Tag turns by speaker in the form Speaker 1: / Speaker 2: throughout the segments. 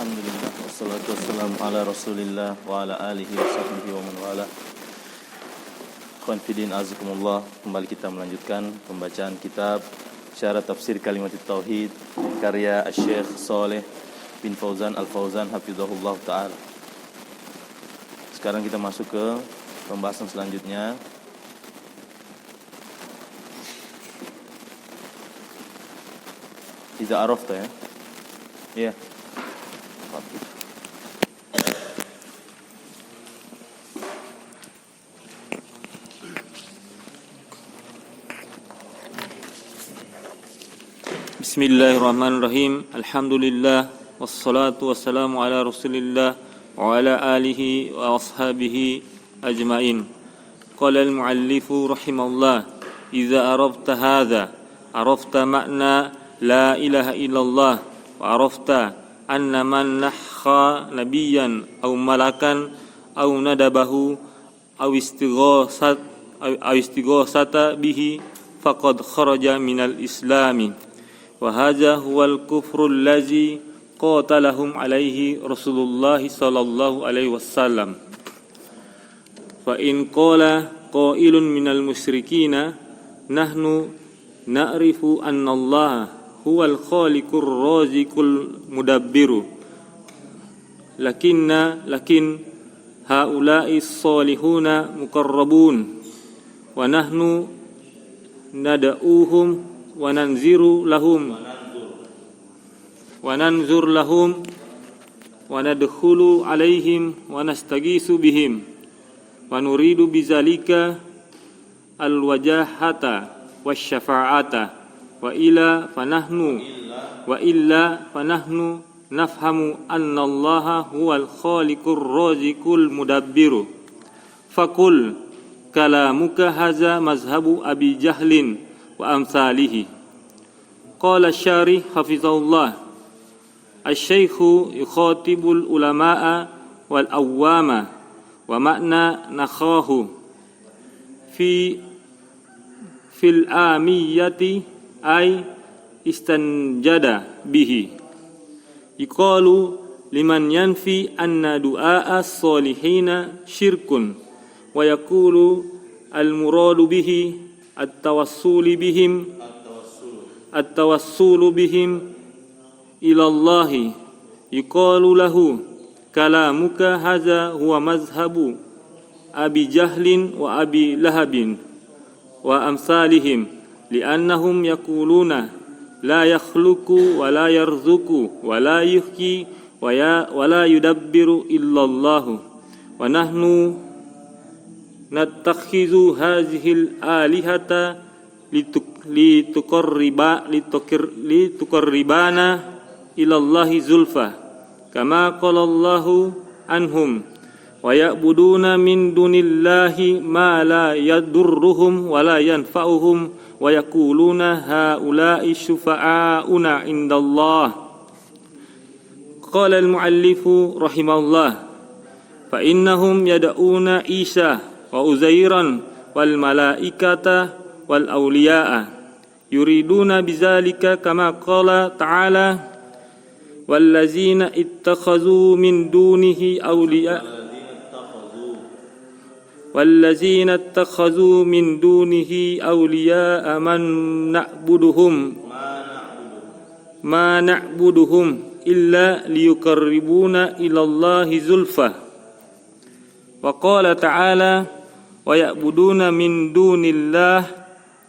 Speaker 1: Alhamdulillah, wassalatu wassalamu ala rasulillah wa ala alihi wa sahbihi wa man wala. Khonfidin azakumullah. Kembali kita melanjutkan pembacaan kitab Syarah Tafsir Kalimat Tauhid karya Syekh Saleh bin Fauzan Al-Fauzan hafizahullah ta'ala. Sekarang kita masuk ke pembahasan selanjutnya. Iza arafta ya. Iya.
Speaker 2: Bismillahirrahmanirrahim. Alhamdulillah wassalatu wassalamu ala Rasulillah wa ala alihi wa ashabihi ajmain. Qala al-muallifu rahimahullah, "Idza arafta hadza, arafta makna la ilaha illallah wa arafta anna man nahkha nabiyyan aw malakan aw nadabahu aw istighasata bihi faqad kharaja minal islami wa hadha huwal kufrul ladzi qatalahum alaihi Rasulullah sallallahu alaihi wasallam. Fa in qala qailun minal musyrikina nahnu na'rifu anna Allah huwal khaliqur raziqul mudabbiru lakin haula'i salihuna muqarrabun wa nahnu nad'uuhum wa nanzur lahum wa nadkhulu alaihim wa nastaghisu bihim wa nuridu bizalika alwajahata wasyafa'ata wa illa fanahnu nafhamu anna Allaha huwal khaliqur raziqul mudabbiru faqul kalamuka haza mazhabu Abi Jahlin wa amsalihi. Qala syarih hafizahullah, asy-syaikhu yukhatibul ulama'a wal awwama wa makna nakhahu fil amiyati ay istanjada bihi. Iqalu liman yanfi anna du'a as-solihina syirkun wa yaqulu al-muradu bihi at-tawassulu bihim ila Allah. Iqalu lahu kalamuka hadza huwa mazhabu Abi Jahlin wa Abi Lahabin wa amsalihim li'annahum yaquluna la yakhluqu wa la yarzuqu wa la yuhyi wa la yudabbiru illallah wa nahnu nattakhizu hadhil alihata lituqarribana ilallahi zulfa kama qala Allahu anhum wa ya'buduna min dunillahi ma la yadurruhum wa la yanfa'uhum wa yaquluna haula'i syufa'auna indallah. Qala al-muallifu rahimahullah, fa innahum yad'una Isa wa Uzairan wal malaikata wal awliya'a yuriduna bizalika kama qala ta'ala wallazina ittakhazu min dunihi awliya والذين اتخذوا من دونه أولياء ما نعبدهم إلا ليقربونا إلى الله زلفى. وقال تعالى ويعبدون من دون الله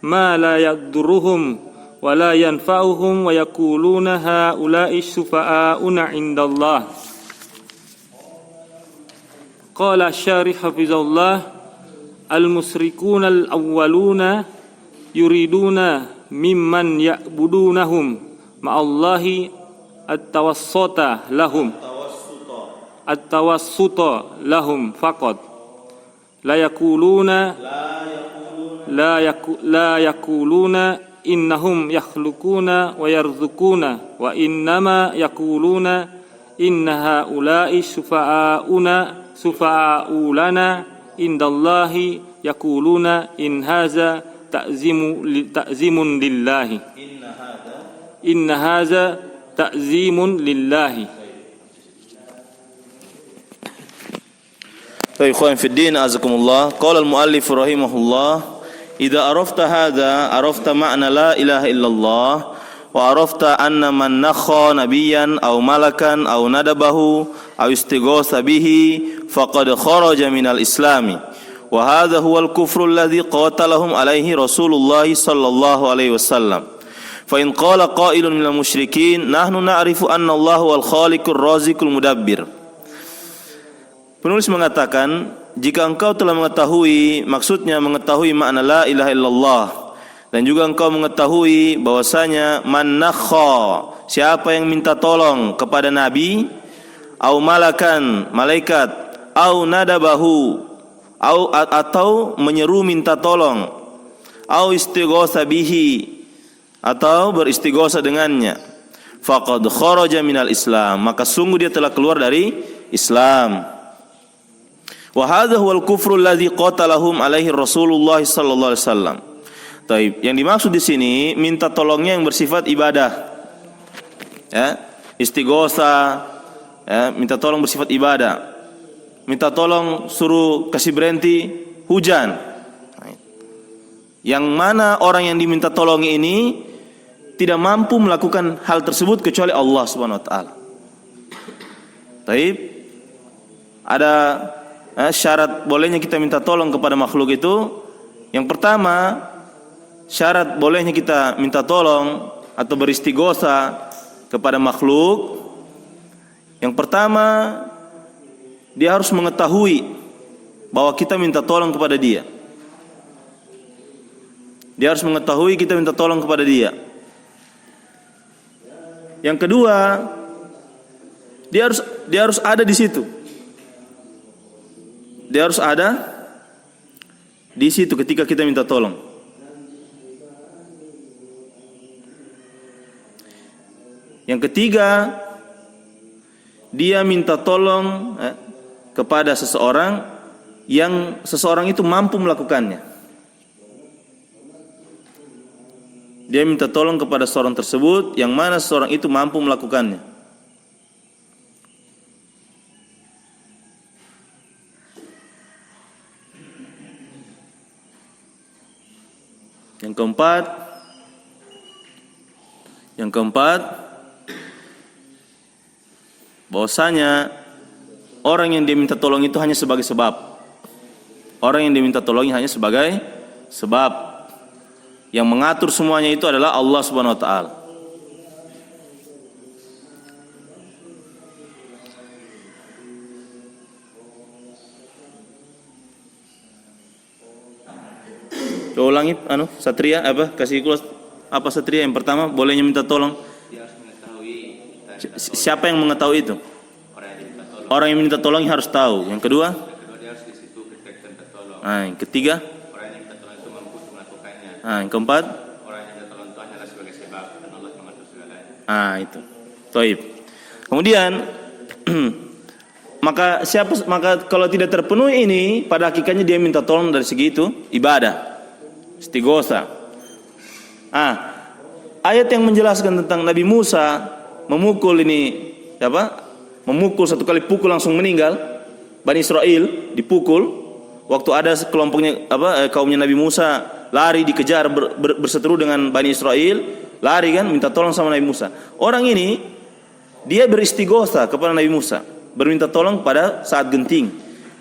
Speaker 2: ما لا يضرهم ولا ينفعهم ويقولون هؤلاء شفعاؤنا عند الله. قال الشارح حفظه الله al-musyrikuna al-awwaluna yuriduna mimman ya'budunahum ma'allahi at-tawassuta lahum faqat la yakuluna innahum yakhluquna wa yarzuquna wa innama yakuluna inna haula'i sufa'aulana indallahi yakuluna in haza ta'zimun lillahi. Inna haza ta'zimun lillahi.
Speaker 1: Baik, ikhwan fi din, azakumullah. Qala al-muallif rahimahullah, "Idza arafta hadza, arafta ma'na la ilaha illallah, wa arafta anna man nakha nabiyyan aw malakan aw nadabahu aw istighatha bihi faqad kharaja minal islami. Wa hadza huwa al-kufru alladhi qatalahum alaihi Rasulullah sallallahu alaihi wasallam. Fa in qala qailun minal musyrikin, nahnu na'rifu anna Allah wal khaliqur raziqul mudabbir." Penulis mengatakan, jika engkau telah mengetahui, maksudnya mengetahui makna la ilaha illallah, dan juga engkau mengetahui bahwasanya man nakha, siapa yang minta tolong kepada nabi, au malakan, malaikat, au nadabahu, atau menyeru minta tolong, au istighatsa bihi, atau beristighatsa dengannya, faqad kharaja minal Islam, maka sungguh dia telah keluar dari Islam. Wa hadza huwal kufru alladzi qatalahum alaihi Rasulullah sallallahu alaihi wasallam. Taib, yang dimaksud di sini minta tolongnya yang bersifat ibadah. Ya, istighatsa, ya, minta tolong bersifat ibadah. Minta tolong suruh kasih berhenti hujan. Yang mana orang yang diminta tolong ini tidak mampu melakukan hal tersebut kecuali Allah Subhanahu wa taala. Taib, ada syarat bolehnya kita minta tolong kepada makhluk itu. Yang pertama, syarat bolehnya kita minta tolong atau beristighatsa kepada makhluk, yang pertama, dia harus mengetahui bahwa kita minta tolong kepada dia. Dia harus mengetahui kita minta tolong kepada dia. Yang kedua, dia harus ada di situ. Dia harus ada di situ ketika kita minta tolong. Yang ketiga, dia minta tolong kepada seseorang yang seseorang itu mampu melakukannya. Dia minta tolong kepada seorang tersebut yang mana seseorang itu mampu melakukannya. Yang keempat, bahwasanya orang yang dia minta tolong itu hanya sebagai sebab. Orang yang diminta tolongnya hanya sebagai sebab. Yang mengatur semuanya itu adalah Allah Subhanahu wa taala. Ulangi, Satria apa? Kasih kulas apa Satria? Yang pertama, bolehnya minta tolong.
Speaker 3: Dia harus mengetahui.
Speaker 1: Siapa yang mengetahui itu? Orang yang minta tolong harus tahu. Yang kedua?
Speaker 3: Dia harus di situ ketika kita minta tolong.
Speaker 1: Yang ketiga?
Speaker 3: Orang yang minta tolong itu mampu untuk melakukannya.
Speaker 1: Yang keempat?
Speaker 3: Orang yang minta tolong itu hanyalah sebagai sebab dan Allah mengatur segalanya.
Speaker 1: Itu. Taib. Kemudian maka kalau tidak terpenuhi ini, pada hakikatnya dia minta tolong dari segi itu ibadah. Istighatsa. Ayat yang menjelaskan tentang Nabi Musa memukul memukul satu kali pukul langsung meninggal. Bani Israel dipukul. Waktu ada kelompoknya kaumnya Nabi Musa lari dikejar berseteru dengan Bani Israel, lari kan minta tolong sama Nabi Musa. Orang ini dia beristighatsa kepada Nabi Musa, berminta tolong pada saat genting.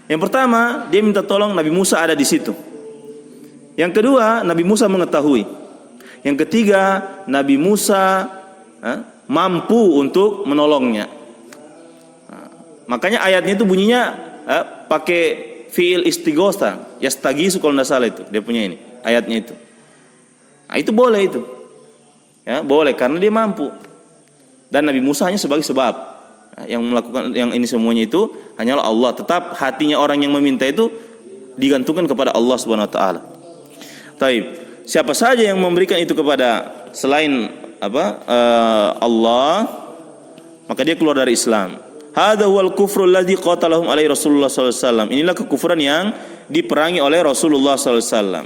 Speaker 1: Yang pertama, dia minta tolong Nabi Musa ada di situ. Yang kedua, Nabi Musa mengetahui. Yang ketiga, Nabi Musa mampu untuk menolongnya. Makanya ayatnya itu bunyinya pakai fiil istighatsa, yastagisu kalau tidak salah itu. Dia punya ini, ayatnya itu. Itu boleh itu. Ya, boleh karena dia mampu. Dan Nabi Musa hanya sebagai sebab. Yang melakukan yang ini semuanya itu hanyalah Allah. Tetap hatinya orang yang meminta itu digantungkan kepada Allah Subhanahu wa taala. Taib. Siapa saja yang memberikan itu kepada selain Allah, maka dia keluar dari Islam. Hadza huwal kufru alladzi qatalahum alaihi Rasulullah sallallahu alaihi wasallam. Inilah kekufuran yang diperangi oleh Rasulullah sallallahu alaihi wasallam.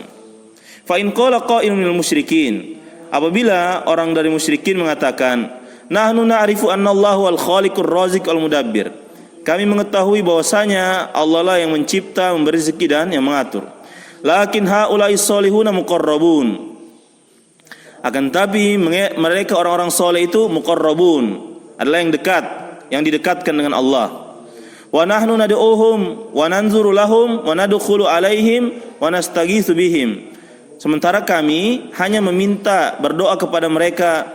Speaker 1: Fa in qala qailun minal musyrikin, apabila orang dari musyrikin mengatakan, nahnu na'rifu anna Allahu al-khaliqur raziq al-mudabbir, Kami mengetahui bahwasanya Allah lah yang mencipta, memberi rezeki dan yang mengatur. Lakin haula'i sholihuna muqarrabun. Akan tapi mereka orang-orang soleh itu muqarrabun, adalah yang dekat, yang didekatkan dengan Allah. Wa nahnu nad'uuhum wa nanzuru lahum wa nadkhulu alaihim wa nastaghitsu bihim. Sementara kami hanya meminta, berdoa kepada mereka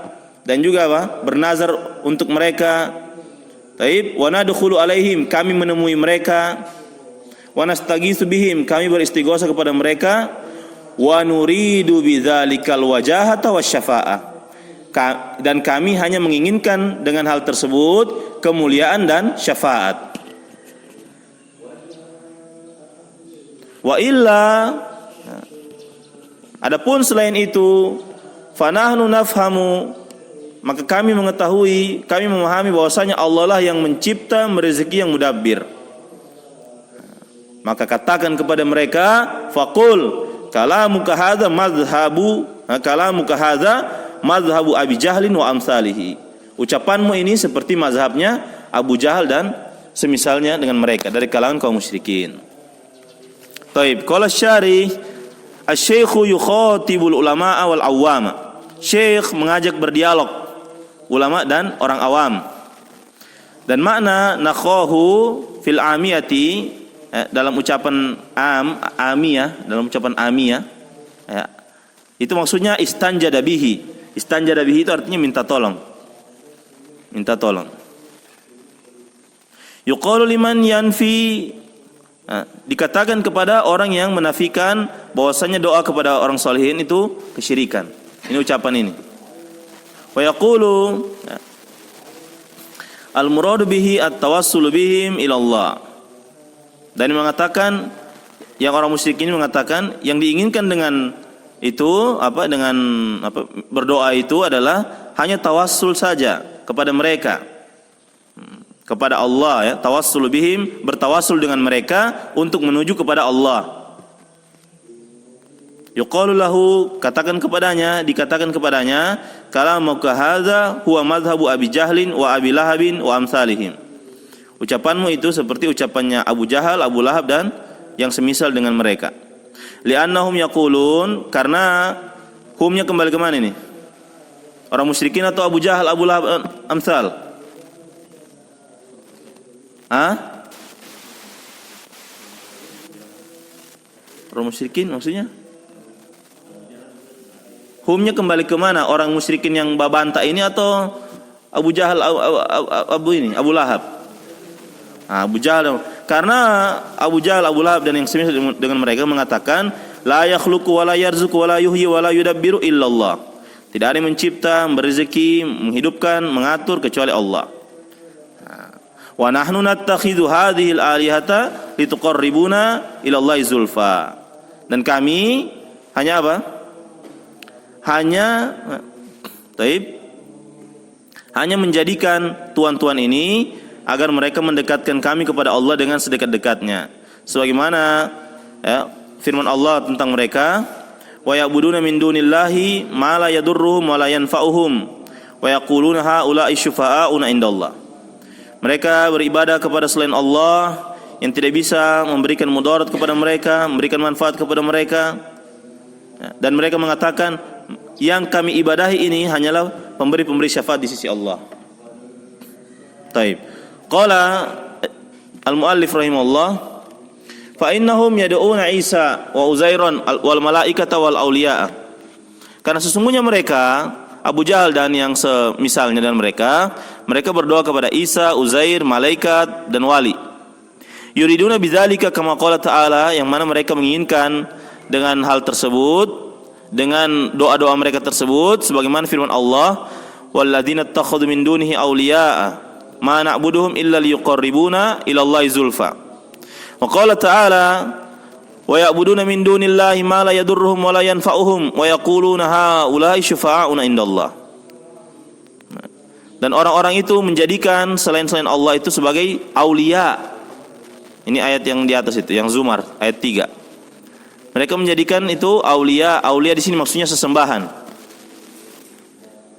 Speaker 1: dan juga bernazar untuk mereka. Taib, wa nadkhulu alaihim, kami menemui mereka. Wa nastaghitsu bihim, kami beristighosa kepada mereka. Wa nuridu bidzalikal wajahata wasyafa'ah, dan kami hanya menginginkan dengan hal tersebut kemuliaan dan syafaat. Wa illa, adapun selain itu, fanahnu nafhamu, maka kami mengetahui, kami memahami bahwasanya Allah lah yang mencipta, merezeki, yang mudabbir. Maka katakan kepada mereka, faqul kalamuka hadza madhhabu Abi Jahlin wa amsalihi. Ucapanmu ini seperti mazhabnya Abu Jahal dan semisalnya dengan mereka dari kalangan kaum musyrikin. Taib, qala syarih, asy-syaikhu yukhatibul ulama wal awwama. Syekh mengajak berdialog ulama dan orang awam. Dan makna nakhahu fil amiyati, dalam ucapan amiyah, ya, itu maksudnya istanjada bihi. Istanjada bihi itu artinya minta tolong. Yuqalu liman yanfi, dikatakan kepada orang yang menafikan bahwasanya doa kepada orang salihin itu kesyirikan. Ini ucapan ini. Wa yaqulu al-muradu bihi at-tawassul bihim ila Allah. Dan mengatakan, yang orang musyrik ini mengatakan yang diinginkan dengan itu berdoa itu adalah hanya tawassul saja kepada mereka, kepada Allah, ya, tawassul bihim, bertawassul dengan mereka untuk menuju kepada Allah. Yuqalu lahu, dikatakan kepadanya, kalamuka hadza huwa madhhabu Abi Jahlin wa Abi Lahabin wa amsalihim. Ucapanmu itu seperti ucapannya Abu Jahal, Abu Lahab dan yang semisal dengan mereka. Li'annahum yaqulun, karena humnya kembali ke mana ini? Orang musyrikin atau Abu Jahal, Abu Lahab, amsal? Orang musyrikin maksudnya? Humnya kembali ke mana? Orang musyrikin yang babanta ini atau Abu Jahal, Abu Lahab? Abu Jahal, karena Abu Jahal, Abu Lahab dan yang semisal dengan mereka mengatakan la yakhluqu wa la yarzuqu wa la yuhyi wa la yudabbiru illallah. Tidak ada yang mencipta, berezeki, menghidupkan, mengatur kecuali Allah. Wa nahnu nattakhidhu hadhihi al-alihata lituqarribuna ila Allah zulfa. Dan kami hanya hanya menjadikan tuan-tuan ini agar mereka mendekatkan kami kepada Allah dengan sedekat-dekatnya. Sebagaimana firman Allah tentang mereka, wa ya'buduna min dunillahi ma la yadurruhum wa la yanfa'uhum wa yaquluna haula'i syufa'auna indallah. Mereka beribadah kepada selain Allah yang tidak bisa memberikan mudarat kepada mereka, memberikan manfaat kepada mereka, dan mereka mengatakan yang kami ibadahi ini hanyalah pemberi syafaat di sisi Allah. Taib. Qala al-muallif rahimahullah, fa innahum yad'una Isa wa Uzairan wal malaikata wal auliya. Karena sesungguhnya mereka, Abu Jahal dan yang semisalnya dan mereka berdoa kepada Isa, Uzair, malaikat dan wali. Yuriduna bidzalika kama qala ta'ala, yang mana mereka menginginkan dengan hal tersebut, dengan doa-doa mereka tersebut sebagaimana firman Allah, walladzina ittakhadhu min dunihi awliya'a ma na'buduhum illa liyuqarribuna ila Allahi zulfa. Wa qala ta'ala, wa ya'buduna min dunillahi ma la yadurruhum wa la yanfa'uhum wa yaquluna haula'i syufa'auna indallah. Dan orang-orang itu menjadikan selain Allah itu sebagai aulia. Ini ayat yang di atas itu, yang Zumar ayat 3. Mereka menjadikan itu aulia. Aulia di sini maksudnya sesembahan.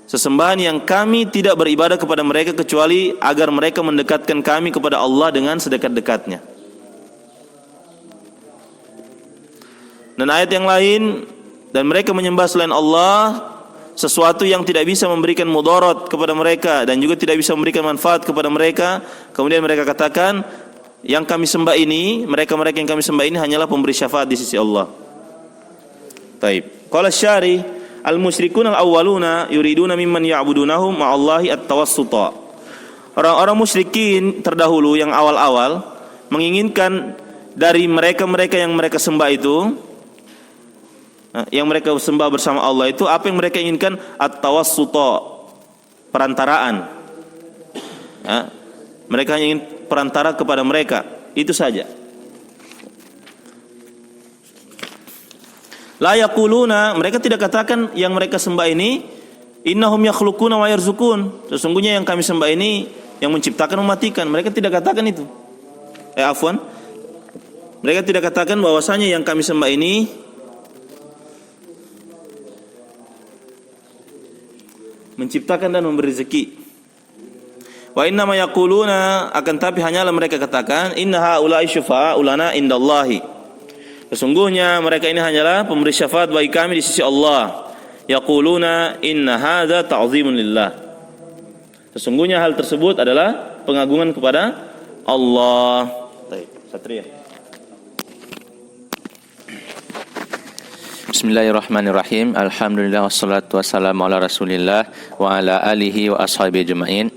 Speaker 1: sesembahan yang kami tidak beribadah kepada mereka kecuali agar mereka mendekatkan kami kepada Allah dengan sedekat-dekatnya. Dan ayat yang lain, dan mereka menyembah selain Allah sesuatu yang tidak bisa memberikan mudarat kepada mereka dan juga tidak bisa memberikan manfaat kepada mereka. Kemudian mereka katakan, yang kami sembah ini, mereka-mereka yang kami sembah ini hanyalah pemberi syafaat di sisi Allah. Taib. Qala syari al-musyrikun al-awwaluna yuriduna mimman ya'budunahum ma'allahi at-tawassuta. Orang-orang musyrikin terdahulu yang awal-awal menginginkan dari mereka-mereka yang mereka sembah itu, yang mereka sembah bersama Allah itu, apa yang mereka inginkan? At-tawassuta, perantaraan. Ya, mereka hanya ingin perantara kepada mereka, itu saja. La yaquluna, mereka tidak katakan yang mereka sembah ini innahum yakhluquna wa yarzukun, sesungguhnya yang kami sembah ini yang menciptakan mematikan. Mereka tidak katakan itu. Afwan. Mereka tidak katakan bahwasanya yang kami sembah ini menciptakan dan memberi rezeki. Wa inna ma yaquluna, akan tapi hanyalah mereka katakan inna haula'i syufa'a'u lana indallahi, sesungguhnya mereka ini hanyalah pemberi syafaat bagi kami di sisi Allah. Yaquluna inna hadza ta'zimun lillah, sesungguhnya hal tersebut adalah pengagungan kepada Allah. Baik, Satria.
Speaker 4: Bismillahirrahmanirrahim. Alhamdulillah wassalatu wassalamu ala Rasulillah wa ala alihi wa ashabihi ajma'in.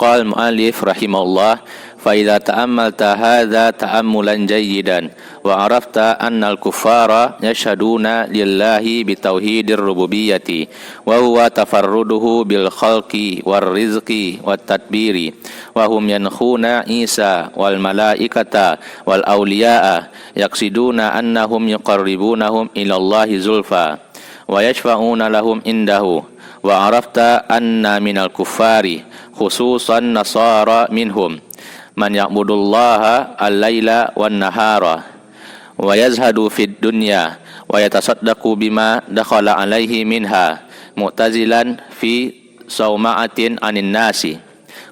Speaker 4: Qala al-mu'allif rahimahullah, fa idza ta'ammalta hadza ta'ammulan jayyidan wa arafta anna al-kuffara yashhaduna lillahi bi tauhidir rububiyyati wa huwa tafarruduhu bil khalqi war rizqi wat tadbiri wa hum yankhuna Isa wal malaikata wal awliya'a yaqsiduna annahum yuqarribunahum ila Allahi zulfa wa yashfa'una lahum indahu wa arafta anna minal kuffari khususan nasara minhum man ya'budullaha al-laila wan nahara wa yazhadu fid dunya wa yatasaddaqu bima dakhala alaihi minha mu'tazilan fi sawma'atin anin nasi.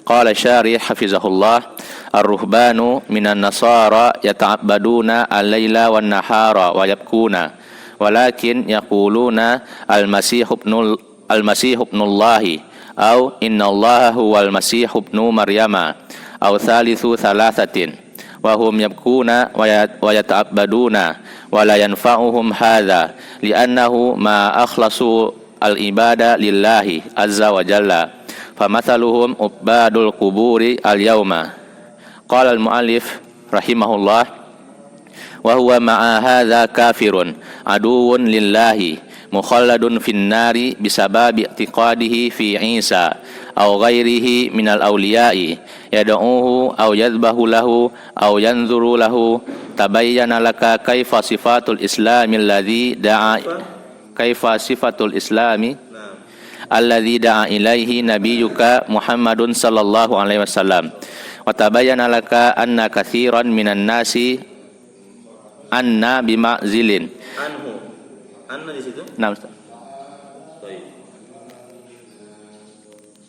Speaker 4: Qala syarih hafizahullah, ar-ruhbanu minan nasara yata'abbaduna al-laila wan nahara wa yabkuna walakin yaquluna al-masih ibnullahi au innallaha huwal masih ibnu maryama au thalithu thalathatin wa hum yabkuna wa yata'abbaduna wa la yanfa'uhum hadha li'annahu ma akhlasu al-ibada lillahi azza wa jalla famathaluhum ubadul quburi al-yawma. Qala al-mu'allif rahimahullah, wa huwa ma'a hadha kafirun aduwwun lillahi mukhalladun fin nari bisababi i'tiqadihi fi Isa aw ghairihi minal awliya'i yad'uhu aw yadhbahu lahu aw yanzuru lahu. Tabayyana laka kaifa sifatul islami alladhi da'a ilaihi nabiyyuka Muhammadun sallallahu alaihi wasallam wa tabayyana laka anna katsiran minan nasi anna bima'zilin anna di situ. Nah, Ustaz. Baik.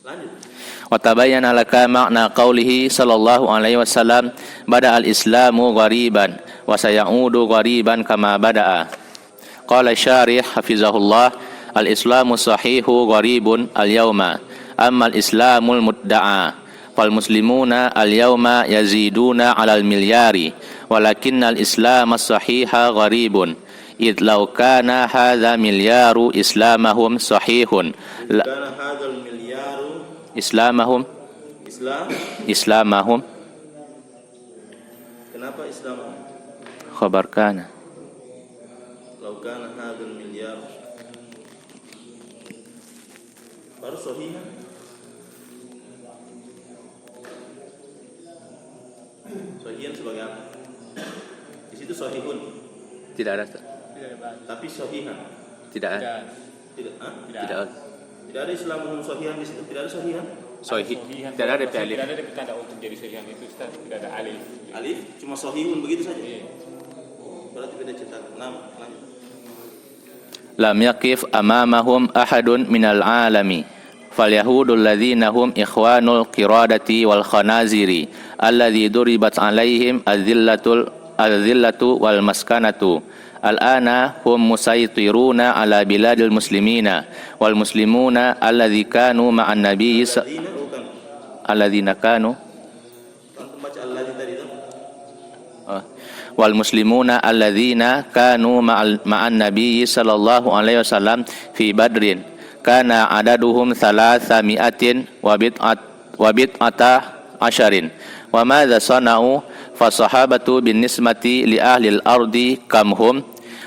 Speaker 4: Lanjut. Wa tabayyana laka ma'na qaulihi sallallahu alaihi wasallam bada al-islamu ghariban wa sayaudu ghariban kama bada'a. Qala syarih hafizahullah, al-islamu sahihu gharibun al-yawma amma al-islamul mudda'a fal muslimuna al-yawma yaziduna 'alal milyari walakinna al-islam as-sahiha gharibun id law kana hadza milyaru islamahum sahihun kana hadzal milyaru islamahum kenapa islamahum khabar kana law kana hadzal milyar baru sahihan sebagai apa? Di situ sahihun tidak ada. Tapi sahihan tidak ada. Tidak ada Islamuhum sahihan di situ. Tidak ada sahihan. Sahih. Tidak ada alif. Tidak ada tanda untuk jadi sahihan itu Ustaz. Tidak ada alif. Alif cuma sahihun begitu saja. Iya. Berarti beda cetak. Lanjut. lam yaqif amamahum ahadun minal alami falyahudul ladzina hum ikhwanul qiradati wal khanaziri alladzi duribat alaihim adzillatu wal maskanatu al-ana hum musaytiruna ala biladil muslimina wal muslimuna alladzi kanu ma'an nabiyyi alladzina kanu wal muslimuna alladzina kanu ma'an nabiyyi sallallahu alaihi wasallam fi badrin kana adaduhum 300 wa bid'ata asharin wa madza sana'u fasahabatu bin nisbati li ahli al-ardi kam hum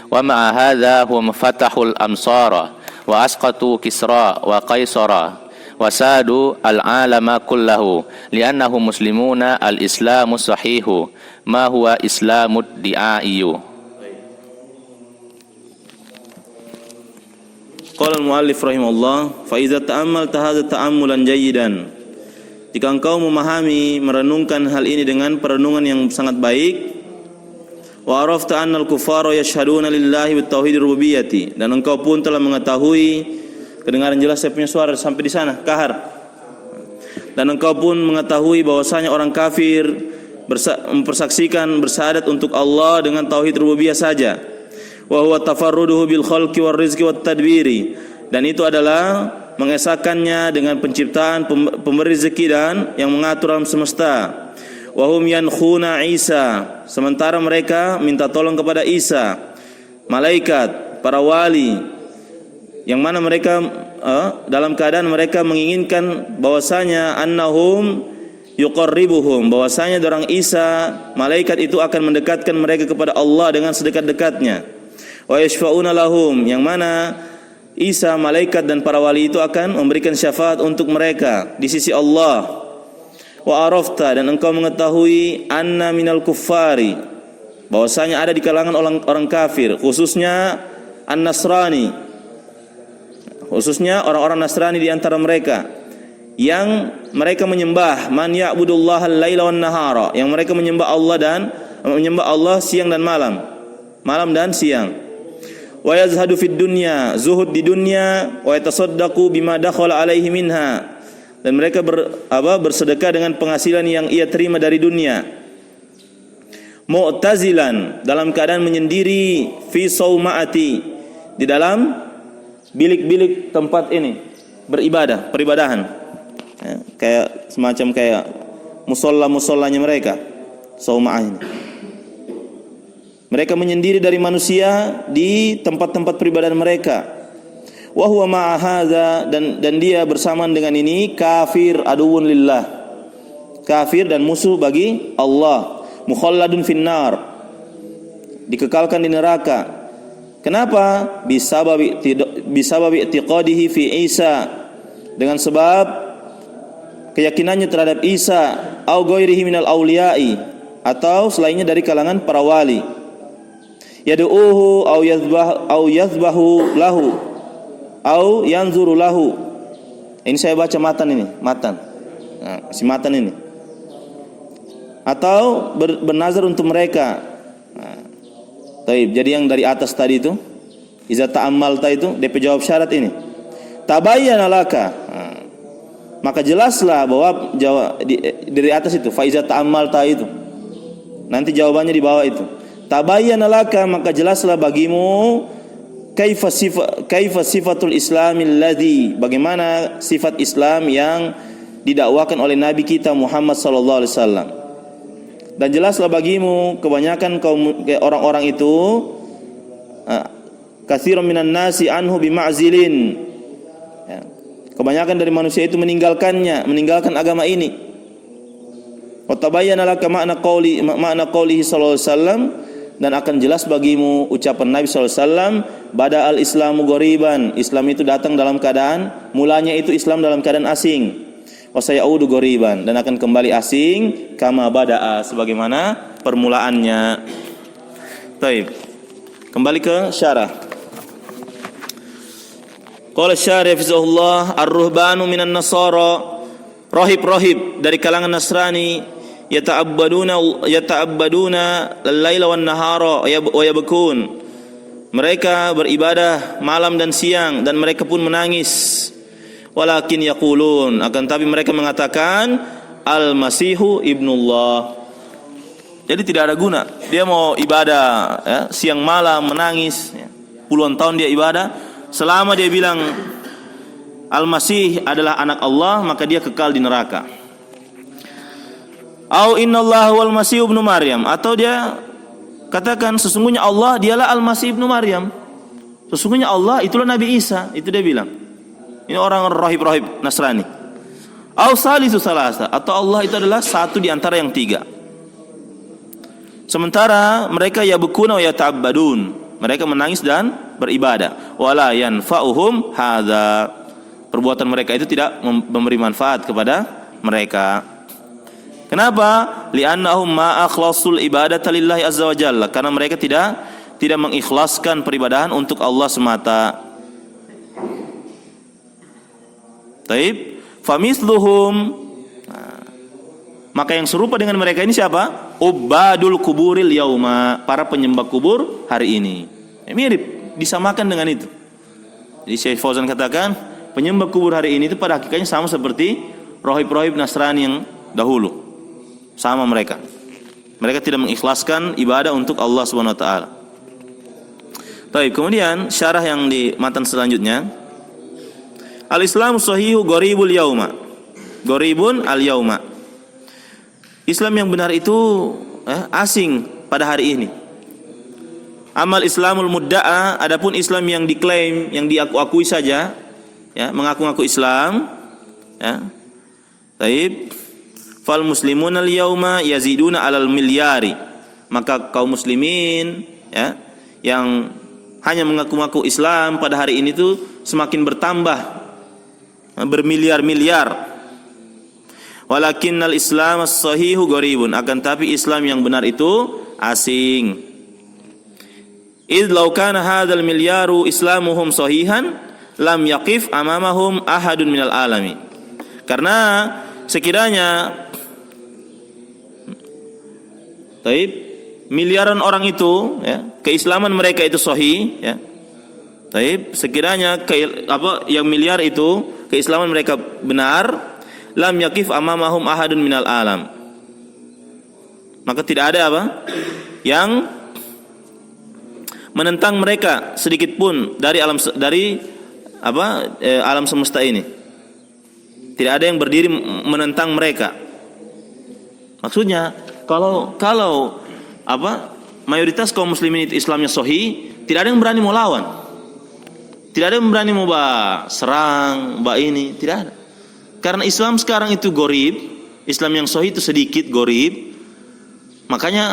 Speaker 4: wa ma'a hadza hum fatahul amsara wa asqatu kisra wa qaisara wa sadu al-alama kullahu li'annahum muslimuna al-islamu sahihu ma huwa islamud di'aiyu.
Speaker 1: Qala al-muallif rahimahullah, fa idza ta'ammalta hadza ta'ammulan jayyidan. Jika engkau memahami, merenungkan hal ini dengan perenungan yang sangat baik, wa arafta anna al-kuffara yashhaduna lillahi bit tauhid rububiyyati, dan engkau pun telah mengetahui, kedengaran jelas saya punya suara sampai di sana, kahar. Dan engkau pun mengetahui bahwasanya orang kafir mempersaksikan bersyahadat untuk Allah dengan tauhid rububiyah saja. Wa huwa tafarruduhu bil khalqi war rizqi wat tadbiri, dan itu adalah mengesahkannya dengan penciptaan, pemberi rezeki dan yang mengatur alam semesta. Wa hum yankhuna Isa, sementara mereka minta tolong kepada Isa, malaikat, para wali, yang mana mereka dalam keadaan mereka menginginkan bahwasanya annahum yuqarribuhum, bahwasanya orang Isa, malaikat itu akan mendekatkan mereka kepada Allah dengan sedekat-dekatnya. Wa yashfa'una lahum, yang mana Isa, malaikat dan para wali itu akan memberikan syafaat untuk mereka di sisi Allah. Wa arafta, dan engkau mengetahui anna minal kuffari, bahwasanya ada di kalangan orang kafir, khususnya an-Nasrani, khususnya orang-orang Nasrani di antara mereka, yang mereka menyembah man ya'budullaha al-laila wan nahara, yang mereka menyembah Allah dan menyembah Allah siang dan malam, malam dan siang. Wa yazhadu fid dunya, zuhud di dunia, wa yatasaddaqu bima dakhala alaihi minha, dan mereka bersedekah dengan penghasilan yang ia terima dari dunia. Mu'tazilan, dalam keadaan menyendiri, fi saumaati, di dalam bilik-bilik tempat ini beribadah, peribadahan, ya, kayak semacam kayak musollanya mereka, sauma'ah ini. Mereka menyendiri dari manusia di tempat-tempat peribadahan mereka. Wa huwa ma'a hadza, dan dia bersamaan dengan ini kafir, aduwwun lillah, kafir dan musuh bagi Allah, mukhalladun finnar, dikekalkan di neraka. Kenapa? Bisababi i'tiqadihi fi Isa, dengan sebab keyakinannya terhadap Isa, au ghairihi minal auliya'i, atau selainnya dari kalangan para wali. Yad'uhu au yazbahu lahu au yanzuru lahu. Ini saya baca matan ini, matan. Nah, si matan ini. Atau bernazar untuk mereka. Nah, taib. Jadi yang dari atas tadi itu, iza ta'ammalta itu, DP jawab syarat ini. Tabayyana laka. Nah, maka jelaslah bahwa dari atas itu, fa iza ta'ammalta itu. Nanti jawabannya di bawah itu. Tabayyana laka, maka jelaslah bagimu kaifa sifatul islamil ladzi, bagaimana sifat Islam yang didakwakan oleh Nabi kita Muhammad sallallahu alaihi wasallam. Dan jelaslah bagimu, kebanyakan kaum orang-orang itu katsirun minan nasi anhu bima'zilin, ya, kebanyakan dari manusia itu meninggalkan agama ini. Wa tabayyana laka ma'na qaulihi sallallahu alaihi wasallam, dan akan jelas bagimu ucapan Nabi SAW, bada al-islamu ghoriban, Islam itu datang dalam keadaan, mulanya itu Islam dalam keadaan asing, wa sayaudu ghoriban, dan akan kembali asing, kama bada'a, sebagaimana permulaannya. Baik, kembali ke syarah. Qala syarih fizahullah, ar-ruhbanu minan nasara, rohib dari kalangan Nasrani, yata'abbaduna al-laila wan nahara wa yabkun, Mereka beribadah malam dan siang dan mereka pun menangis. Walakin yaqulun, akan tapi mereka mengatakan Al-Masihu ibnullah. Jadi tidak ada guna. Dia mau ibadah ya, siang malam menangis ya. Puluhan tahun dia ibadah, selama dia bilang Al-Masih adalah anak Allah, maka dia kekal di neraka. Au innallahu wal Masih ibnu Maryam, atau dia katakan sesungguhnya Allah dialah Al-Masih ibnu Maryam. Sesungguhnya Allah itulah Nabi Isa, itu dia bilang. Ini orang rahib-rahib Nasrani. Au salisu salasa, atau Allah itu adalah satu di antara yang tiga. Sementara mereka yabkuna wa yata'abbadun, mereka menangis dan beribadah. Wala yanfa'uhum hadza, perbuatan mereka itu tidak memberi manfaat kepada mereka. Kenapa? Li'annahum ma akhlasul ibadata lillahi azza wa jalla, karena mereka tidak mengikhlaskan peribadahan untuk Allah semata. Taib, famithluhum, maka yang serupa dengan mereka ini siapa? Ubadul kuburil yauma, para penyembah kubur hari ini. Mirip, disamakan dengan itu. Jadi Syekh Fauzan katakan penyembah kubur hari ini itu pada hakikatnya sama seperti rahib-rahib Nasrani yang dahulu. Sama mereka. Mereka tidak mengikhlaskan ibadah untuk Allah Subhanahu wa taala. Baik, kemudian syarah yang di matan selanjutnya. Al-Islamu sahihu gharibul yauma. Gharibun al-yauma. Islam yang benar itu asing pada hari ini. Amal Islamul mudda'a, adapun Islam yang diklaim, yang diakui saja, ya, mengaku-ngaku Islam, ya. Taib. Fal muslimun al-yauma yaziduna 'alal milyari. Maka kaum muslimin, ya, yang hanya mengaku-ngaku Islam pada hari ini itu semakin bertambah, bermiliar-miliar. Walakinnal Islam as-sahihu gharibun, akan tapi Islam yang benar itu asing. Idh law kana hadzal milyaru islamuhum sahihan lam yaqif amamahum ahadun minal alami. Karena sekiranya miliaran orang itu, ya, keislaman mereka itu sahih, ya. Sekiranya yang miliar itu keislaman mereka benar, lam yakif amamahum ahadun minal alam, maka tidak ada yang menentang mereka sedikit pun dari alam semesta ini. Tidak ada yang berdiri menentang mereka. Maksudnya kalau mayoritas kaum muslimin itu Islamnya sahih, tidak ada yang berani mau lawan. Tidak ada yang berani mau serang, ini, tidak ada. Karena Islam sekarang itu gharib, Islam yang sahih itu sedikit, gharib. Makanya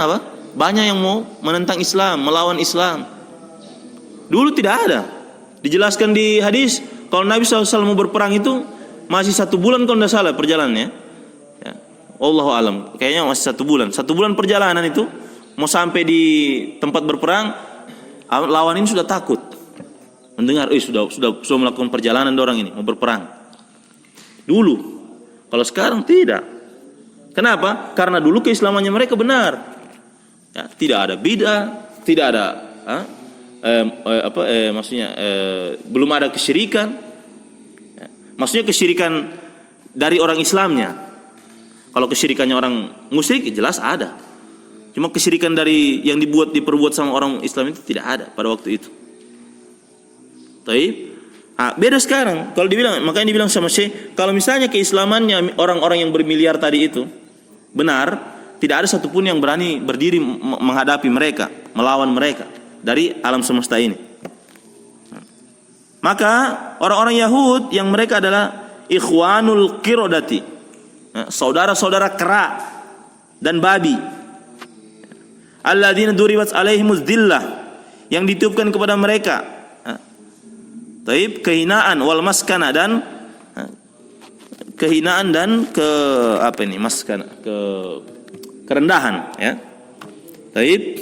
Speaker 1: banyak yang mau menentang Islam, melawan Islam. Dulu tidak ada. Dijelaskan di hadis, kalau Nabi SAW mau berperang itu masih 1 bulan kalau tidak salah perjalanannya. Ya. Wallahu alam, kayaknya masih 1 bulan. 1 bulan perjalanan itu mau sampai di tempat berperang, lawan ini sudah takut. Mendengar, sudah melakukan perjalanan orang ini mau berperang. Dulu, kalau sekarang tidak. Kenapa? Karena dulu keislamannya mereka benar. Ya, tidak ada bidah, tidak ada belum ada kesyirikan. Ya, maksudnya kesyirikan dari orang Islamnya. Kalau kesyirikannya orang musyrik jelas ada. Cuma kesyirikan dari yang diperbuat sama orang Islam itu tidak ada pada waktu itu. Taib. Beda sekarang. Kalau dibilang, makanya dibilang sama Syekh, kalau misalnya keislamannya orang-orang yang bermiliar tadi itu benar, tidak ada satupun yang berani berdiri menghadapi mereka, melawan mereka dari alam semesta ini. Maka orang-orang Yahud yang mereka adalah ikhwanul qiradati, saudara-saudara kera dan babi, alladzina duribat alaihimuz dhillah, yang ditiupkan kepada mereka taib kehinaan wal maskana, dan kehinaan dan maskana, kerendahan, ya. Taib.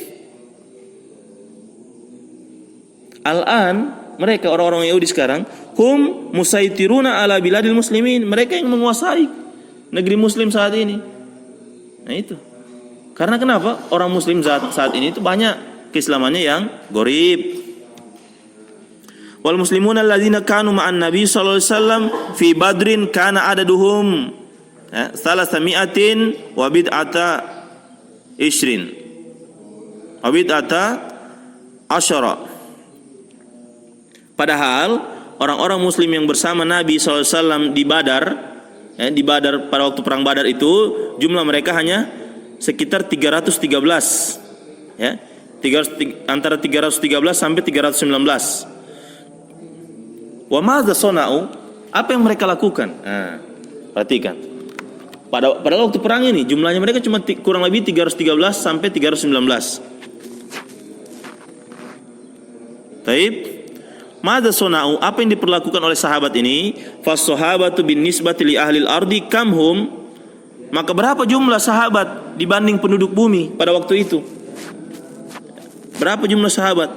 Speaker 1: Al-an mereka orang-orang Yahudi sekarang hum musaitiruna ala biladil muslimin, mereka yang menguasai negeri muslim saat ini. Nah itu. Karena kenapa? Orang muslim saat ini itu banyak keislamannya yang gharib, Wal muslimuna alladzina kanu ma'an nabi sallallahu alaihi wasallam fi badrin kana adaduhum salasami'atin wa bid'ata ishrin wa bid'ata asyara. Padahal orang-orang muslim yang bersama Nabi SAW di Badar, di Badar pada waktu perang Badar itu jumlah mereka hanya sekitar 313, ya, antara 313 sampai 319. Wa madza sona'u? Apa yang mereka lakukan? Nah, perhatikan. Pada waktu perang ini jumlahnya mereka cuma kurang lebih 313 sampai 319. Taib. Madza sona'u? Apa yang diperlakukan oleh sahabat ini? Fas sahabatu bin nisbati li ahlil ardi kamhum? Maka berapa jumlah sahabat dibanding penduduk bumi pada waktu itu? Berapa jumlah sahabat?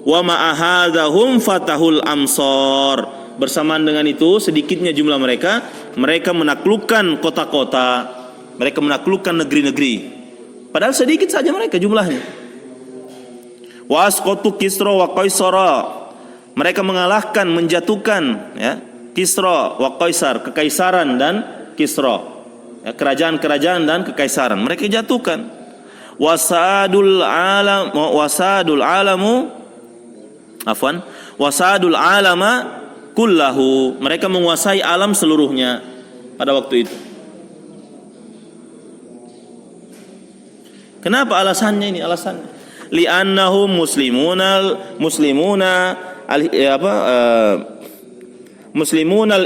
Speaker 1: Wa ma'ahadahum fatahul amsor. Bersamaan dengan itu sedikitnya jumlah mereka menaklukkan kota-kota, mereka menaklukkan negeri-negeri. Padahal sedikit saja mereka jumlahnya. Wa asqatu Kisra wa Qaisara. Mereka mengalahkan, menjatuhkan, ya, Kisra wa Qaisar, kekaisaran dan Kisra, ya, kerajaan-kerajaan dan kekaisaran. Mereka jatuhkan. Wasadul alama kullahu. Mereka menguasai alam seluruhnya pada waktu itu. Kenapa alasannya ini? Alasannya li'annahum muslimunal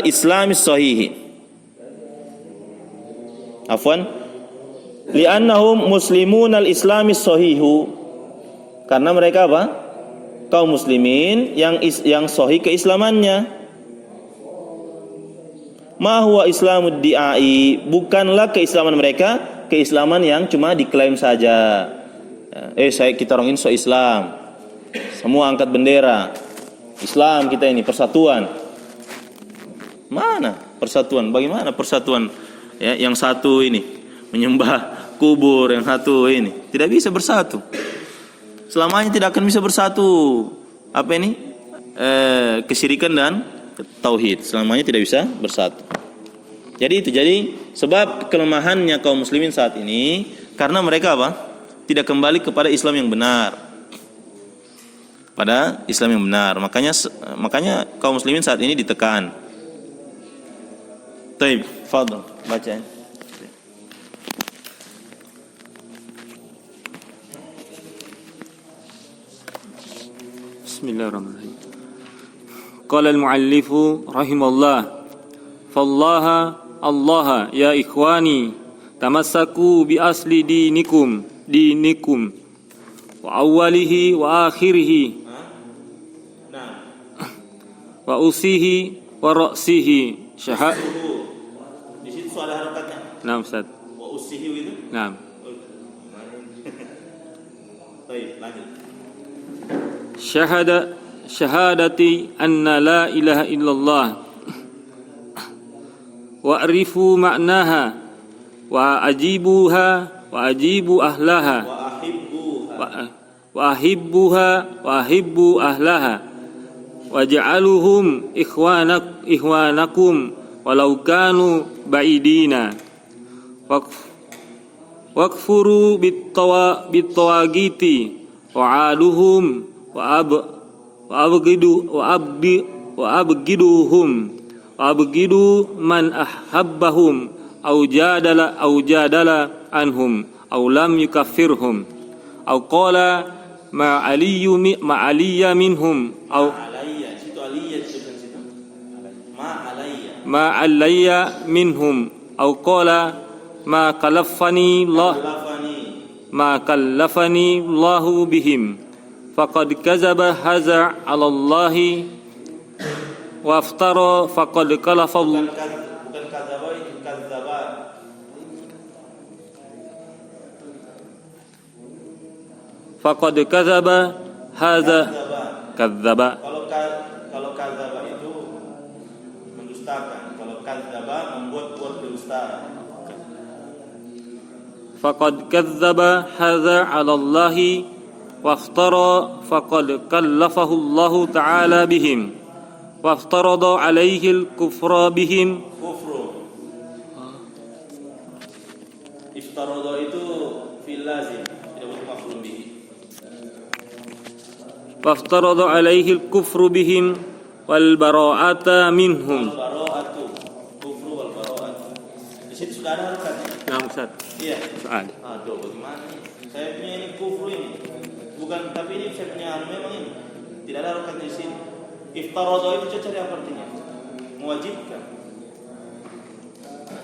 Speaker 1: islamis sahihi. Li'annahum muslimunal islamis sahihu. Karena mereka apa? Kaum muslimin yang sahih keislamannya. Ma huwa islamud di'ai, bukanlah keislaman mereka keislaman yang cuma diklaim saja. Kita orang ini so Islam. Semua angkat bendera Islam, kita ini persatuan. Mana persatuan? Bagaimana persatuan? Ya, yang satu ini menyembah kubur, yang satu ini tidak bisa bersatu. Selamanya tidak akan bisa bersatu. Apa ini? Kesyirikan dan tauhid. Selamanya tidak bisa bersatu. Jadi sebab kelemahannya kaum muslimin saat ini karena mereka apa? Tidak kembali kepada Islam yang benar. Pada Islam yang benar. Makanya kaum muslimin saat ini ditekan. Taib, fadhil, baca.
Speaker 2: Bismillahirrahmanirrahim. Qala al-muallifu rahimahullah, fallaha Allah ya ikhwani tamassaku bi asli dinikum wa awwalihi wa akhirihi wa usihi wa ra'sihi syahad.
Speaker 1: Di situ ada harakatnya.
Speaker 2: Naam Ustaz.
Speaker 1: Wa usihi itu?
Speaker 2: Naam.
Speaker 1: Baik, lanjut.
Speaker 2: Syahadati anna la ilaha illallah wa arifu ma'naha wa ajibuha wa ajibu ahlaha wa ahibbu ahlaha wa ja'aluhum ikhwanakum walau kanu ba'idina wakfuru bitawagiti wa aluhum wa abgidu man ahabbahum au jadala anhum au lam yukaffirhum au qala ma aliyya minhum au ma alayya minhum au qala ma kallafani Allahu bihim faqad kazaba hadza 'ala Allahi wa aftara faqad kalafa faqad kazaba hadza kadzaba.
Speaker 1: Kalau kadzaba itu mendustakan, kalau kadzaba membuat berdusta.
Speaker 2: Faqad kadzaba hadza 'ala Allahi وافترى فقد كلفه الله تعالى بهم وافترض عليه الكفر بهم.
Speaker 1: Iftarodo itu fil lazim, tidak butuh maf'ul bihi.
Speaker 2: وافترض عليه الكفر بهم والبراءة منهم.
Speaker 1: Bara'atu, kufru wal bara'atu. Di situ sudah ada harokatnya.
Speaker 2: Nah, Ustaz.
Speaker 1: Iya.
Speaker 2: Soal.
Speaker 1: Aduh, bagaimana? Saya punya ini kufru ini. Bukan, tapi ini saya punya memang ini. Tidak ada harokatnya di sini. Iftarodo itu cari apa artinya? Mewajibkan.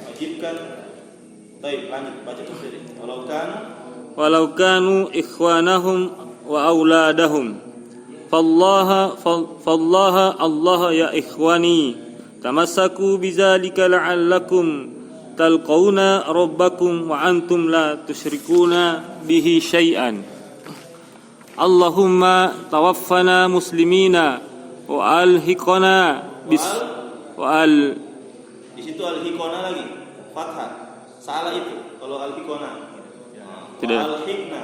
Speaker 1: Mewajibkan. Baik, lanjut baca tafsir.
Speaker 2: Walau kanu ikhwanahum wa auladahum fallaha Allah ya ikhwani tamassaku bizalika la'allakum talqauna rabbakum wa antum la tusyrikuna bihi syai'an. Allahumma tawaffana muslimina wa alhiqna bis wa al.
Speaker 1: Di situ alhiqna lagi fathah. Salah itu kalau al-hikona.
Speaker 2: Tidak.
Speaker 1: Al-hikna.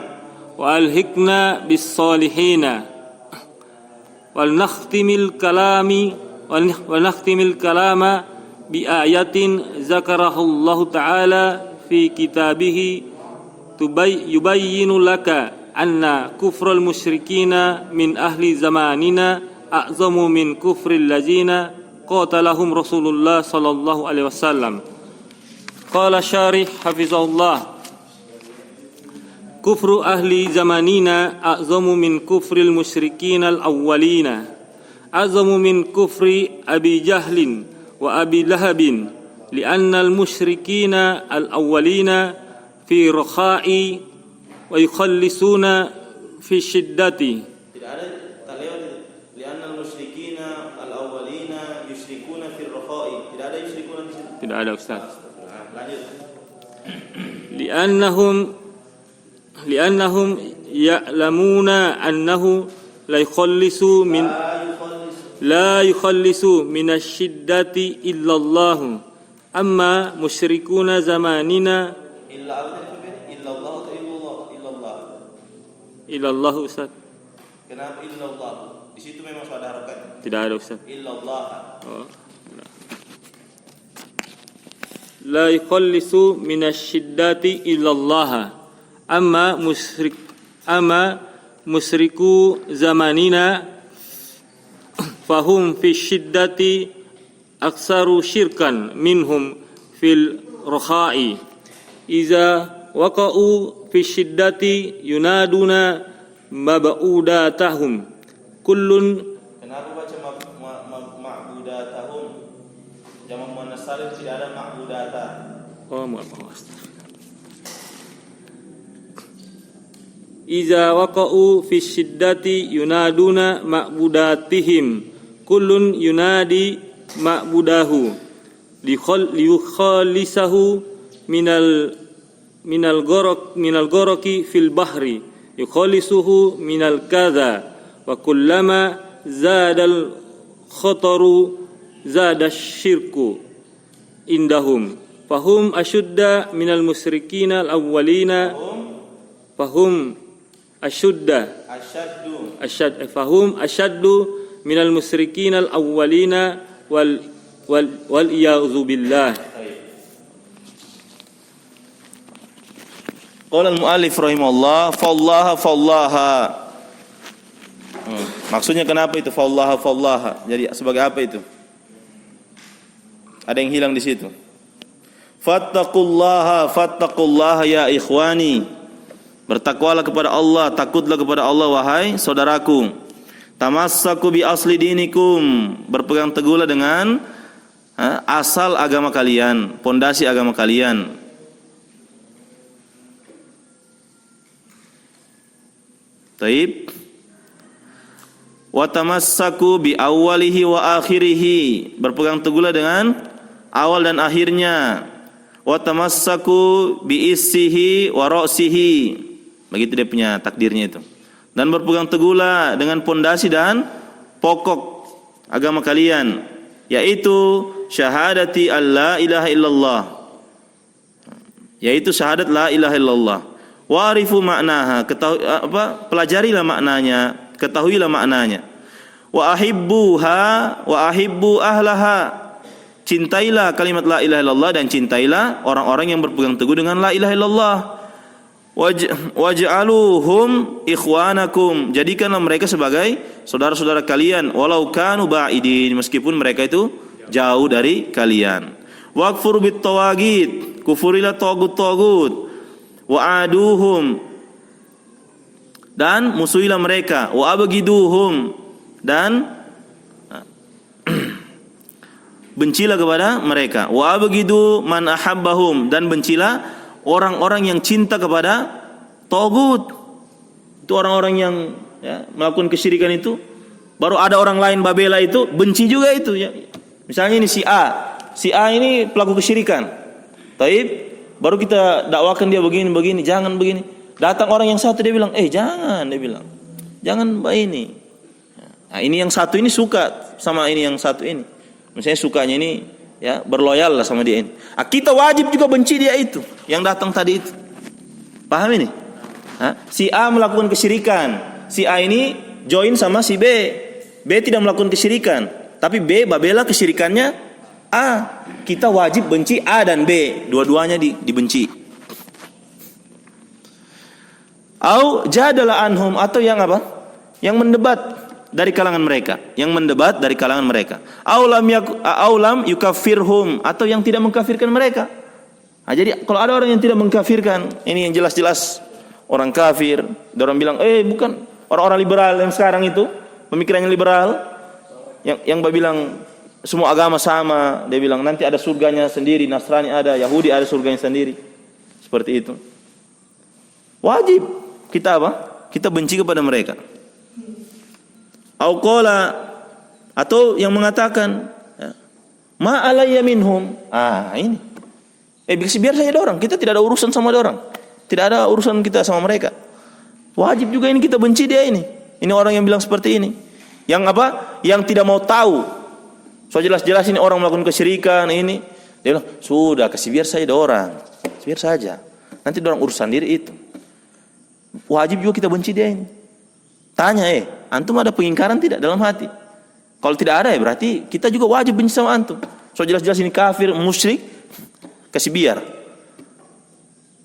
Speaker 2: Wa al-hikna bis salihina. Wal nakhtimil kalama bi ayatin zakarahullahu ta'ala fi kitabih yubayyinu laka anna kufral musyrikina min ahli zamanina a'zamu min kufril ladzina qatalahum Rasulullah sallallahu alaihi wasallam. Qala syarih hafizahullah kufru ahli zamanina a'zamu min kufril musyrikin al-awwalina a'zamu min kufri Abi Jahlin wa Abi Lahabin li'anna al-musyrikina al-awwalina fi rakha'i wa yukhallisuna fi shiddati.
Speaker 1: Tidak ada taliyat li'anna al-musyrikina al-awwalina yusyrikuna fi rakha'i. Tidak ada yusyrikuna di situ.
Speaker 2: Tidak ada, Ustaz.
Speaker 1: Lanjut.
Speaker 2: لأنهم يعلمون أنه لا يخلص من الشدة إلا الله أما مشركون زماننا إلا الله Ustaz.
Speaker 1: Kenapa illallah? Di situ memang sudah ada harokat.
Speaker 2: Tidak ada, Ustaz.
Speaker 1: Illallah.
Speaker 2: Oh. La yukhallisu minasyiddati illallah amma musyriku zamanina fahum fi syiddati aksaru syirkan minhum fil rakha'i iza waqa'u fi syiddati yunaduna mab'udatahum kullun.
Speaker 1: Kenapa baca ma'budatahum? Jamak muannas salim tidak ada ma'budata.
Speaker 2: Oh, maaf. Iza waqa'u fi syiddati yunaduna ma'budatihim kullun yunadi ma'budahu liyukhalisahu minal gharaqi fil bahri yukhalisuhu minal kadha wa kullama zadal khataru zada syirku indahum fahum ashudda minal musyrikina al-awwalina fahum ashaddu minal musyrikina al-awwalina wal iyadzu billah.
Speaker 1: Qala al-muallif rahimahullah fallaha. Maksudnya kenapa itu fallaha? Jadi sebagai apa itu? Ada yang hilang di situ. Fattaqullaha ya ikhwani. Bertakwalah kepada Allah, takutlah kepada Allah wahai saudaraku. Tamassaku bi asli dinikum. Berpegang teguhlah dengan asal agama kalian, pondasi agama kalian. Taib. Wa tamassaku bi awwalihi wa akhirihi. Berpegang teguhlah dengan awal dan akhirnya. Wa tamassaku bi issihi wa ra'sihi. Begitu dia punya takdirnya itu. Dan berpegang teguhlah dengan pondasi dan pokok agama kalian, yaitu syahadati alla ilaha illallah. Yaitu syahadat la ilaha illallah. Wa'rifu maknaha, pelajarilah maknanya, ketahuilah maknanya. Wa ahibbuha wa ahibbu ahlaha. Cintailah kalimat la ilaha illallah dan cintailah orang-orang yang berpegang teguh dengan la ilaha illallah. Waj'aluhum ikhwanakum, jadikanlah mereka sebagai saudara-saudara kalian walau kanu ba'idin, meskipun mereka itu jauh dari kalian. Waqfur bit tawagid, kufurilah tagut-tagut. Wa'aduhum, dan musuhilah mereka. Wa'abgiduhum, dan bencilah kepada mereka. Wa'abgidu man ahabbahum, dan bencilah orang-orang yang cinta kepada tagut. Itu orang-orang yang melakukan kesyirikan itu. Baru ada orang lain babela itu, benci juga itu ya. Misalnya ini si A ini pelaku kesyirikan. Taib, baru kita dakwakan dia begini, jangan begini. Datang orang yang satu, dia bilang, jangan, dia bilang, jangan ini. Nah, ini yang satu ini suka sama ini yang satu ini. Misalnya sukanya ini, ya berloyal lah sama dia ini. Kita wajib juga benci dia itu, yang datang tadi itu. Paham ini? Si A melakukan kesyirikan, si A ini join sama si B. B tidak melakukan kesyirikan, tapi B babela kesyirikannya A. Kita wajib benci A dan B, dua-duanya dibenci. Au jadalah anhum, atau yang apa? Yang mendebat dari kalangan mereka, Aulam yukafirhum, atau yang tidak mengkafirkan mereka. Nah, jadi kalau ada orang yang tidak mengkafirkan, ini yang jelas-jelas orang kafir, orang bilang, bukan orang-orang liberal yang sekarang itu, pemikirannya liberal, yang bilang semua agama sama, dia bilang nanti ada surganya sendiri, Nasrani ada, Yahudi ada surganya sendiri. Seperti itu. Wajib kita apa? Kita benci kepada mereka. Auqala, atau yang mengatakan ma alayya minhum. Ini. Biar saja orang, kita tidak ada urusan sama orang. Tidak ada urusan kita sama mereka. Wajib juga ini kita benci dia ini. Ini orang yang bilang seperti ini. Yang apa? Yang tidak mau tahu. So jelas-jelas ini orang melakukan kesyirikan ini. Dia bilang, sudah kasih biar saja orang. Biar saja. Nanti orang urusan diri itu. Wajib juga kita benci dia ini. Tanya, antum ada pengingkaran tidak dalam hati? Kalau tidak ada berarti kita juga wajib benci sama antum. So jelas-jelas ini kafir, musyrik, kasih biar.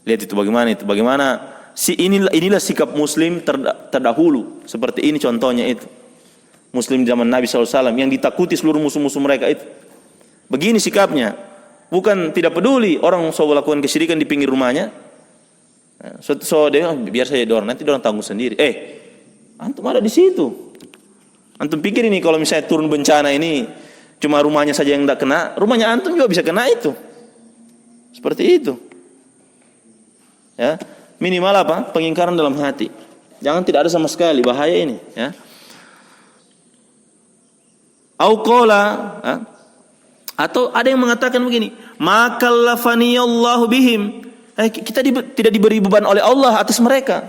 Speaker 1: Lihat itu bagaimana itu. Bagaimana inilah sikap muslim terdahulu. Seperti ini contohnya itu. Muslim zaman Nabi SAW yang ditakuti seluruh musuh-musuh mereka itu. Begini sikapnya. Bukan tidak peduli orang melakukan kesyirikan di pinggir rumahnya. So dia biar saja dorang, nanti dorang tanggung sendiri. Antum ada di situ. Antum pikir ini kalau misalnya turun bencana ini cuma rumahnya saja yang tidak kena, rumahnya antum juga bisa kena itu. Seperti itu. Ya, minimal apa? Pengingkaran dalam hati. Jangan tidak ada sama sekali, bahaya ini, ya. Auqala, atau ada yang mengatakan begini, makallafaniyallahu bihim. Kita tidak diberi beban oleh Allah atas mereka.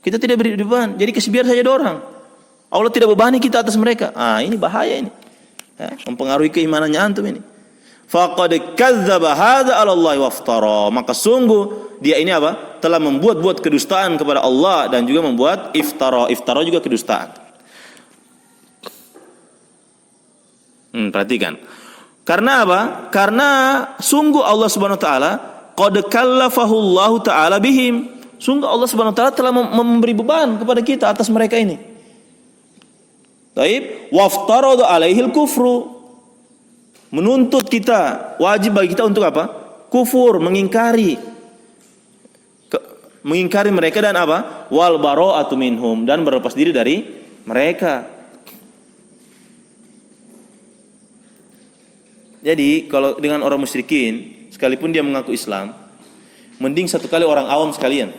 Speaker 1: Kita tidak beri beban, jadi kasih biar saja orang. Allah tidak bebani kita atas mereka. Ini bahaya ini. Mempengaruhi keimanannya antum ini. Faqad kadzdzaba hadza 'ala Allah waftara. Maka sungguh dia ini apa? Telah membuat kedustaan kepada Allah dan juga membuat iftara. Iftara juga kedustaan. Perhatikan. Karena apa? Karena sungguh Allah Subhanahu wa taala qad kallafahu Allah taala bihim. Sungguh Allah Subhanahu wa taala telah memberi beban kepada kita atas mereka ini. Taib, waftarada alaihil kufru. Menuntut kita, wajib bagi kita untuk apa? Kufur, mengingkari mereka dan apa? Wal bara'atu minhum, dan berlepas diri dari mereka. Jadi kalau dengan orang musyrikin, sekalipun dia mengaku Islam, mending satu kali orang awam sekalian.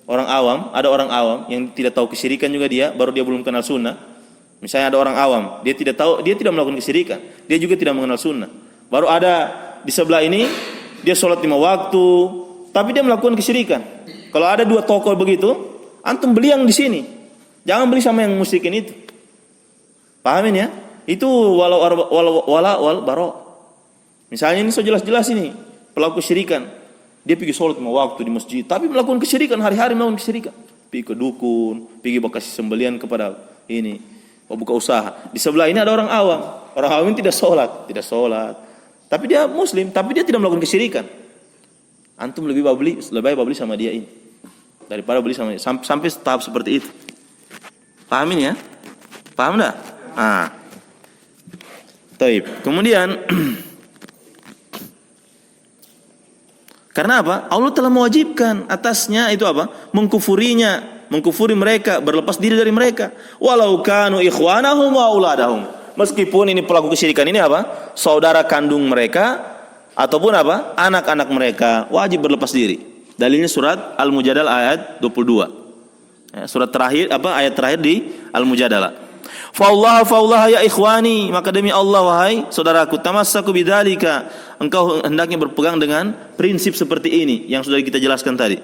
Speaker 1: Orang awam, ada orang awam yang tidak tahu kesyirikan juga dia, baru dia belum kenal sunnah. Misalnya ada orang awam, dia tidak tahu, dia tidak melakukan kesyirikan, dia juga tidak mengenal sunnah. Baru ada di sebelah ini, dia sholat 5 waktu, tapi dia melakukan kesyirikan. Kalau ada 2 tokoh begitu, antum beli yang di sini, jangan beli sama yang musyrikin itu. Pahamin ya? Itu wal baro. Misalnya ini so jelas-jelas ini pelaku kesyirikan. Dia pergi sholat 5 waktu di masjid, tapi melakukan kesyirikan, hari-hari melakukan kesyirikan. Pergi ke dukun, pergi kasih sembelian kepada ini, buka usaha. Di sebelah ini ada orang awam. Orang awam ini tidak sholat. Tapi dia muslim, tapi dia tidak melakukan kesyirikan. Antum lebih baik beli sama dia ini daripada beli sama dia. Sampai tahap seperti itu. Paham ini ya? Paham enggak? Taib. Kemudian karena apa? Allah telah mewajibkan atasnya itu apa? Mengkufuri mereka, berlepas diri dari mereka. Walau kanu ikhwanahum wa auladahum. Meskipun ini pelaku kesyirikan ini apa? Saudara kandung mereka ataupun apa? Anak-anak mereka, wajib berlepas diri. Dalilnya surat Al-Mujadalah ayat 22. Surat terakhir ayat terakhir di Al-Mujadalah. Fa'ullah ya ikhwani, maka demi Allah wahai saudaraku, tamassaku bidzalika, engkau hendaknya berpegang dengan prinsip seperti ini yang sudah kita jelaskan tadi.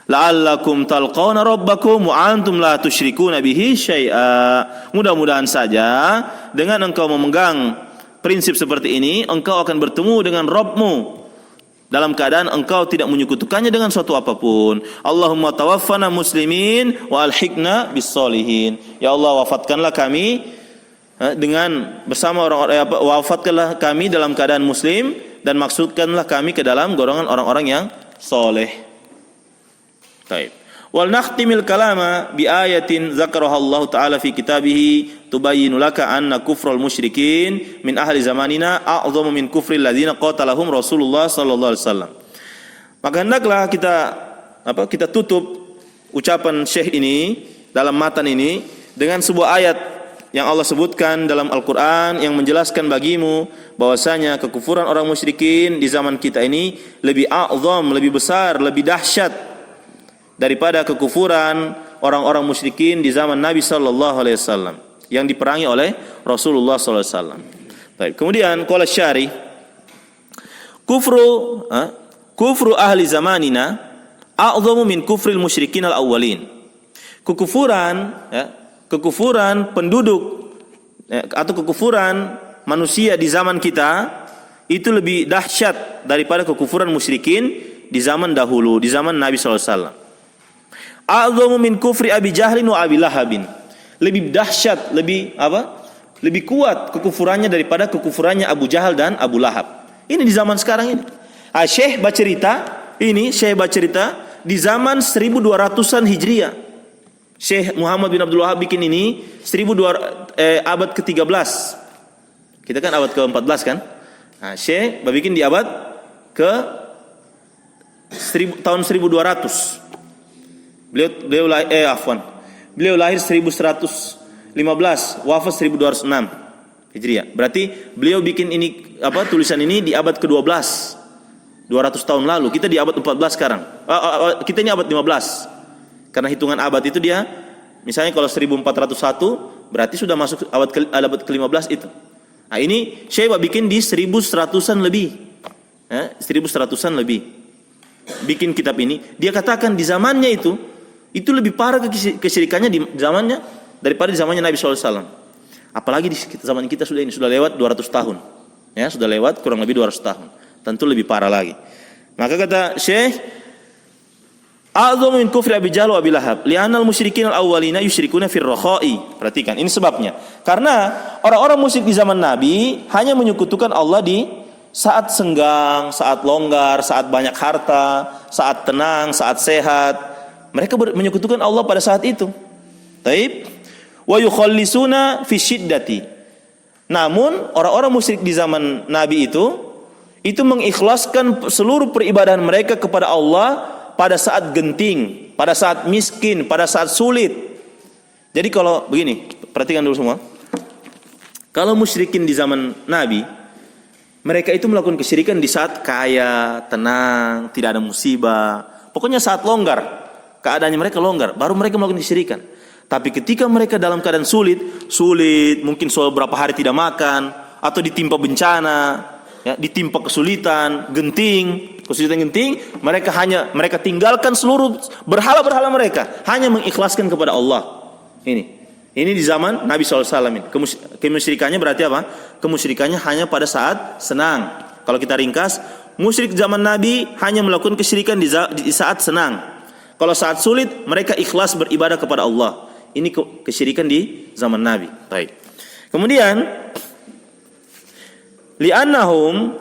Speaker 1: La'allakum talqawna rabbakum wa antum la tusyrikuna bihi syai'a. Mudah-mudahan saja dengan engkau memegang prinsip seperti ini, engkau akan bertemu dengan Rabbmu dalam keadaan engkau tidak menyekutukannya dengan suatu apapun. Allahumma tawaffana muslimin wa alhiqna bis solihin. Ya Allah, wafatkanlah kami dengan bersama orang-orang, wafatkanlah kami dalam keadaan muslim dan maksudkanlah kami ke dalam golongan orang-orang yang soleh. Baik. Wal nakhtimil kalama bi ayatin zakaraha Allah taala fi kitabih tubayyinu laka anna kufral musyrikin min ahli zamanina a'dhamu min kufril ladzina qatalahum Rasulullah sallallahu alaihi wasallam. Maka hendaklah kita tutup ucapan Syekh ini dalam matan ini dengan sebuah ayat yang Allah sebutkan dalam Al-Qur'an yang menjelaskan bagimu bahwasanya kekufuran orang musyrikin di zaman kita ini lebih a'dham, lebih besar, lebih dahsyat daripada kekufuran orang-orang musyrikin di zaman Nabi sallallahu alaihi wasallam yang diperangi oleh Rasulullah sallallahu alaihi wasallam. Baik, kemudian qala Syari kufru ahli zamanina a'dhamu min kufril musyrikin al-awwalin. Kekufuran penduduk atau kekufuran manusia di zaman kita itu lebih dahsyat daripada kekufuran musyrikin di zaman dahulu, di zaman Nabi sallallahu alaihi wasallam. A'dhamu min kufri Abi Jahlin wa Abi Lahabin. Lebih dahsyat, lebih kuat kekufurannya daripada kekufurannya Abu Jahal dan Abu Lahab. Ini di zaman sekarang ini. Syekh bercerita di zaman 1200-an Hijriah. Syekh Muhammad bin Abdul Wahab bikin ini abad ke-13. Kita kan abad ke-14 kan? Syekh bikin di abad tahun 1200. Beliau lahir 1115, wafat 1206 Hijriah. Berarti beliau bikin ini tulisan ini di abad ke-12. 200 tahun lalu. Kita di abad 14 sekarang. Kita ini abad 15. Karena hitungan abad itu dia misalnya kalau 1401 berarti sudah masuk abad ke-15 itu. Nah, ini Syekh bikin di 1100-an lebih. 1100-an lebih. Bikin kitab ini, dia katakan di zamannya itu lebih parah kesyirikannya di zamannya daripada di zamannya Nabi SAW. Apalagi di zaman kita sudah lewat 200 tahun. Ya, sudah lewat kurang lebih 200 tahun. Tentu lebih parah lagi. Maka kata Syekh, a'dhamu min kufri Abi Jahl wa Abi Lahab, li'anal musyrikin al-awwalina yusyrikuna fir rakha'i. Perhatikan, ini sebabnya. Karena orang-orang musyrik di zaman Nabi hanya menyekutukan Allah di saat senggang, saat longgar, saat banyak harta, saat tenang, saat sehat. Mereka menyekutukan Allah pada saat itu. Taib. Wa yukhallisuna fi syiddati. Namun orang-orang musyrik di zaman Nabi itu mengikhlaskan seluruh peribadahan mereka kepada Allah pada saat genting, pada saat miskin, pada saat sulit. Jadi kalau begini, perhatikan dulu semua. Kalau musyrikin di zaman Nabi, mereka itu melakukan kesyirikan di saat kaya, tenang, tidak ada musibah. Pokoknya saat longgar, keadaannya mereka longgar, baru mereka melakukan kesyirikan. Tapi ketika mereka dalam keadaan sulit, mungkin beberapa hari tidak makan, atau ditimpa bencana, ditimpa kesulitan genting, mereka tinggalkan seluruh berhala-berhala mereka, hanya mengikhlaskan kepada Allah. Ini di zaman Nabi SAW ini. Kemusyrikannya berarti apa? Kemusyrikannya hanya pada saat senang. Kalau kita ringkas, musyrik zaman Nabi hanya melakukan kesyirikan di saat senang. Kalau saat sulit mereka ikhlas beribadah kepada Allah. Ini kesyirikan di zaman Nabi. Baik. Kemudian li'annahum,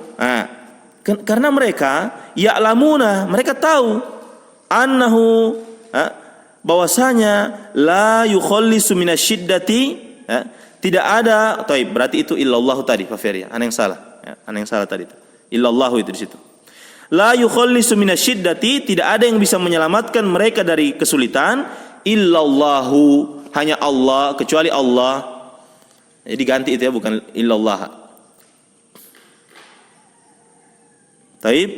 Speaker 1: karena mereka ya'lamuna, mereka tahu annahu, bahwasanya la yukhallisu minasyiddati, tidak ada, berarti itu illallah tadi Pak Ferry, ana yang salah tadi itu. Illallah itu di situ. La yukhallisu minasyiddati, tidak ada yang bisa menyelamatkan mereka dari kesulitan, illallahu, hanya Allah, kecuali Allah. Jadi ganti itu ya, bukan illallah. Taib,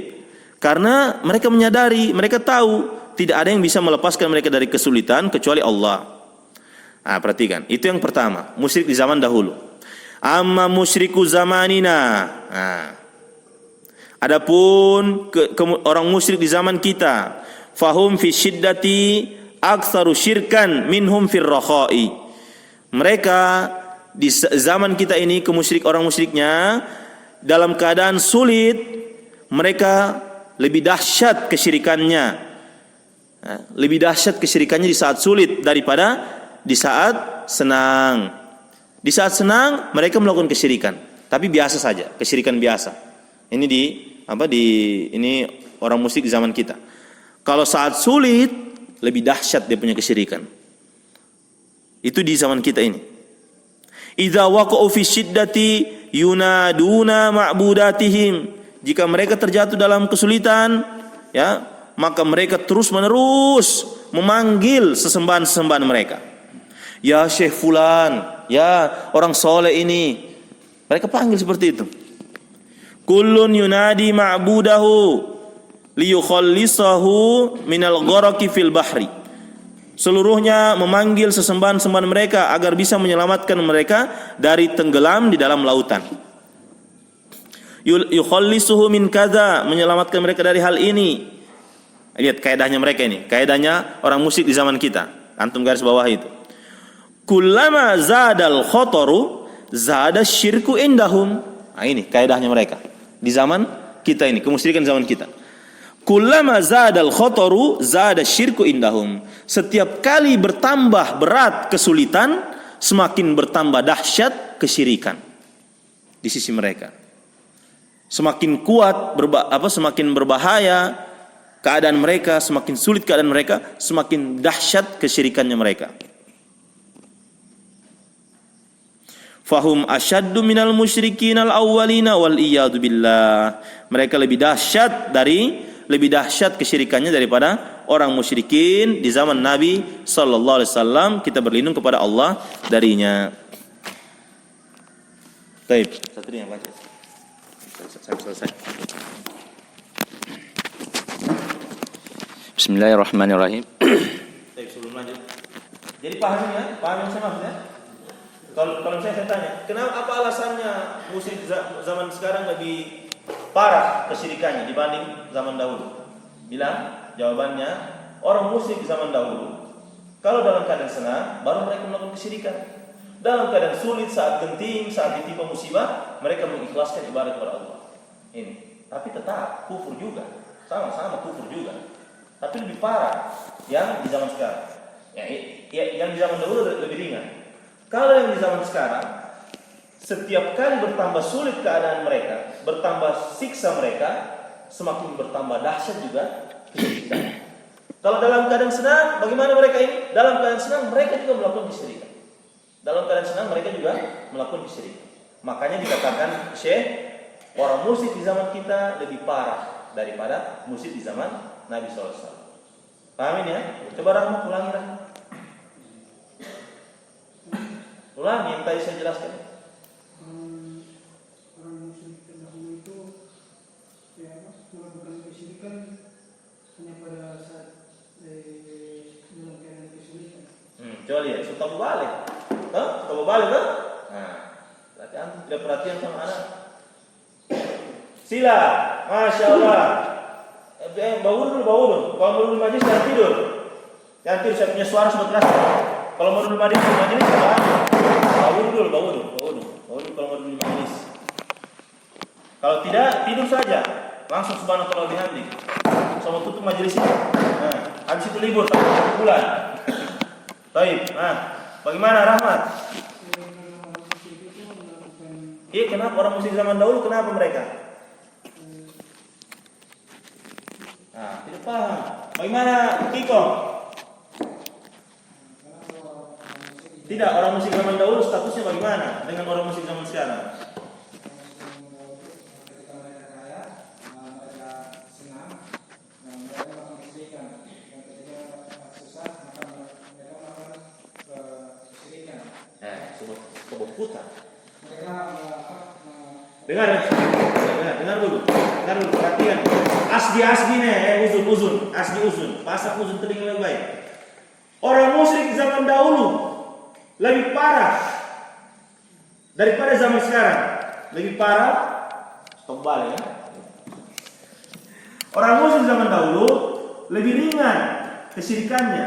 Speaker 1: karena mereka menyadari, mereka tahu tidak ada yang bisa melepaskan mereka dari kesulitan kecuali Allah. Perhatikan, itu yang pertama, musyrik di zaman dahulu. Amma musyriku zamanina. Adapun orang musyrik di zaman kita, fahum fi syiddati aktsaru syirkan minhum fir rakhai. Mereka di zaman kita ini, orang musyriknya dalam keadaan sulit, mereka lebih dahsyat kesyirikannya. Lebih dahsyat kesyirikannya di saat sulit daripada di saat senang. Di saat senang mereka melakukan kesyirikan, tapi biasa saja, kesyirikan biasa. Ini ini orang musyrik di zaman kita. Kalau saat sulit lebih dahsyat dia punya kesyirikan. Itu di zaman kita ini. Idza waqa'u fi syiddati yunaduna ma'budatihim. Jika mereka terjatuh dalam kesulitan, ya, maka mereka terus-menerus memanggil sesembahan-sesembahan mereka. Ya Syekh fulan, ya orang soleh ini. Mereka panggil seperti itu. Kullun yunadi ma'budahu liyukhallisahu minal gharaqi fil bahri. Seluruhnya memanggil sesembahan-sembahan mereka agar bisa menyelamatkan mereka dari tenggelam di dalam lautan. Yukhallisuhu min kadza, menyelamatkan mereka dari hal ini. Lihat kaidahnya mereka ini, kaidahnya orang musyrik di zaman kita. Antum garis bawah itu. Kullama zadal khataru zada syirku indahum. Ini kaidahnya mereka di zaman kita ini, kemusyrikan zaman kita. Kullama zadal khataru zada syirku indahum. Setiap kali bertambah berat kesulitan, semakin bertambah dahsyat kesyirikan di sisi mereka. Semakin kuat semakin berbahaya keadaan mereka, semakin sulit keadaan mereka, semakin dahsyat kesyirikannya mereka. Fahum asyaddu minal musyrikin al-awwalina wal iyadu billah. Mereka lebih dahsyat kesyirikannya daripada orang musyrikin di zaman Nabi sallallahu alaihi wasallam. Kita berlindung kepada Allah darinya. Baik, satu yang baca. Selesai.
Speaker 4: Bismillahirrahmanirrahim.
Speaker 1: Baik, sebelum lanjut. Jadi paham yang saya maksud ya? Kalau saya tanya, kenapa, apa alasannya musyrik zaman sekarang lebih parah kesyirikannya dibanding zaman dahulu? Jawabannya, orang musyrik zaman dahulu, kalau dalam keadaan senang, baru mereka melakukan kesyirikan. Dalam keadaan sulit, saat genting, saat ditimpa musibah, mereka mengikhlaskan ibadah kepada Allah. Ini, tapi tetap kufur juga, sama-sama kufur juga. Tapi lebih parah yang di zaman sekarang. Yang di zaman dahulu lebih ringan. Kalau yang di zaman sekarang, setiap kali bertambah sulit keadaan mereka, bertambah siksa mereka, semakin bertambah dahsyat juga kesyirikan. Kalau dalam keadaan senang, bagaimana mereka ini? Dalam keadaan senang mereka juga melakukan kesyirikan. Dalam keadaan senang mereka juga melakukan kesyirikan. Makanya dikatakan Syekh, orang musyrik di zaman kita lebih parah daripada musyrik di zaman Nabi SAW. Pahamin ya? Coba Rahmat ulangi Rahmat. Ulangi yang tadi saya jelaskan.
Speaker 5: Orang musyrik terdahulu itu melakukan kesyirikan hanya pada saat dalam keadaan kesulitan.
Speaker 1: Coba lihat, suka balik. Suka balik kan? Nah, berarti antum tidak perhatian sama anak. Sila, Masya Allah. Bangun dulu. Kalau mau dulu majlis jangan tidur. Jangan tidur, saya punya suara sudah keras. Kalau mau dulu majlis bangun dulu kalau mau dulu majlis. Kalau tidak, tidur saja. langsung subhanallah bihamdi. Sama tutup majelis ini. Nah, habis itu libur sampai 1 bulan. Baik. Nah, bagaimana Rahmat? Iya, kenapa orang musyrik zaman dahulu kenapa mereka? Nah, tidak paham. Bagaimana Kiko? Tidak, orang musyrik zaman dahulu statusnya bagaimana dengan orang musyrik zaman sekarang?
Speaker 5: Ketika mereka kaya, mereka senang, dan mereka melakukan kesyirikan. Dan ketika mereka susah, maka mereka melakukan kesyirikan.
Speaker 1: Sebuah putar.
Speaker 5: Mereka
Speaker 1: Dengar dulu, perhatian. Asgi nih, uzun, asgi uzun, pasak uzun telinga lebih baik. Orang musyrik zaman dahulu lebih parah daripada zaman sekarang. Lebih parah, kembali ya. Orang musyrik zaman dahulu lebih ringan kesyirikannya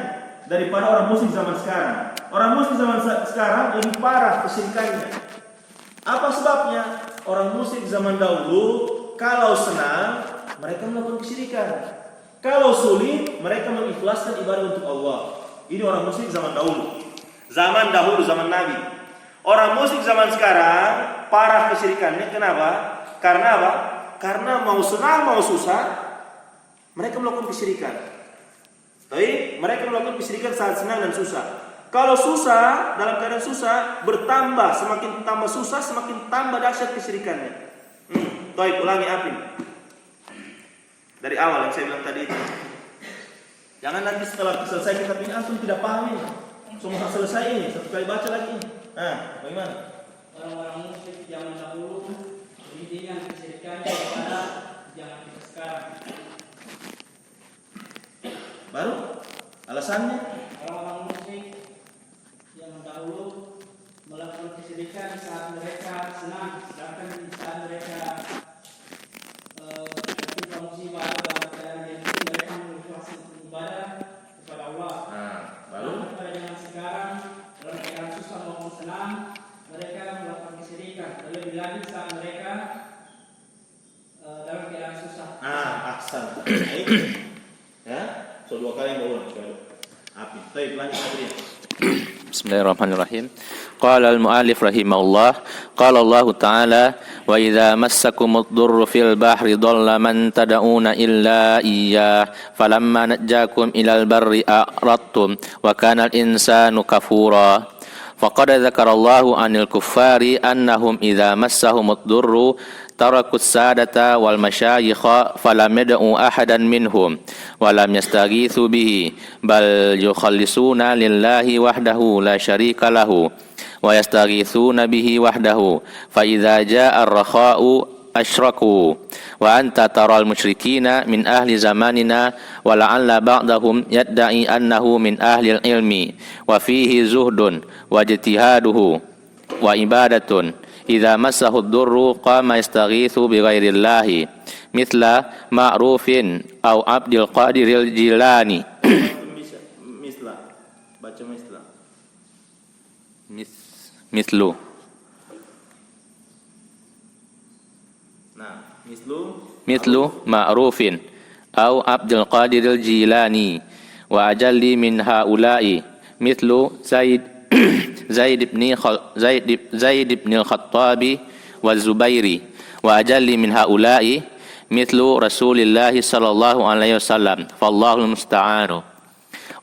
Speaker 1: daripada orang musyrik zaman sekarang. Orang musyrik zaman sekarang lebih parah kesyirikannya. Apa sebabnya? Orang musyrik zaman dahulu kalau senang mereka melakukan kesyirikan. Kalau sulit mereka mengikhlaskan ibadah untuk Allah. Ini orang musyrik zaman dahulu. Zaman Nabi. Orang musyrik zaman sekarang parah kesyirikannya. Kenapa? Karena apa? Karena mau senang mau susah mereka melakukan kesyirikan. Tapi mereka melakukan kesyirikan saat senang dan susah. Kalau susah, dalam keadaan susah, bertambah, semakin tambah susah, semakin tambah dahsyat kesyirikannya. Baik, ulangi Apin. Dari awal yang saya bilang tadi itu. Jangan nanti setelah selesai kita ini langsung tidak paham ini. Semua selesai ini, satu kali baca lagi ini. Nah, bagaimana?
Speaker 5: orang-orang musyrik zaman dahulu lebih ringan kesyirikannya daripada zaman kita sekarang.
Speaker 1: Baru alasannya
Speaker 5: Orang-orang musyrik yang dahulu melakukan kesyirikan saat mereka senang, sedangkan saat mereka tertimpa musibah dalam keadaan yang mereka mengikhlaskan ibadah kepada Allah.
Speaker 1: baru
Speaker 5: Pada zaman sekarang dalam keadaan susah maupun senang mereka melakukan kesyirikan. Lebih lagi saat mereka dalam keadaan susah.
Speaker 1: aksan. Ya, so 2 kali yang berulang sekali. Api. Baik, lanjut Adrian.
Speaker 4: Bismillahirrahmanirrahim. Qala al-mu'allif rahimahullah, qala Allah Ta'ala, wa idza massakumud durru fil bahri dhalla man tad'una illa iyyah, falamma najjakum ilal barri a'radtum wa kana al-insanu kafura. Faqad dzakarallahu 'anil kuffari annahum idza massahumud durru tarakus sadata wal masyayikha falam yad'u ahadan minhum wa lam yastaghithu bihi bal yukhallisuna lillahi wahdahu la syarika lahu wa yastaghithuna bihi wahdahu fa idza jaa ar-rakha'u asyraku wa anta taral musyrikina min ahli zamanina wa la'alla ba'dahum yadda'i annahu min ahli ilmi wa fihi zuhdun wa ijtihaduhu wa ibadatun idza massahu ad-durru qama yastaghithu bi ghairillahi mithla ma'rufin aw abdil qadiril jilani
Speaker 1: Mislah. Baca mislah.
Speaker 4: mithlu mithlu ma'rufin aw abdul qadiril jilani wa ajalli min haula'i mithlu Zaid ibn al-Khattabi wa Zubairi wa ajalli min haula'i mithlu Rasulillah sallallahu alaihi wasallam fallahu musta'anu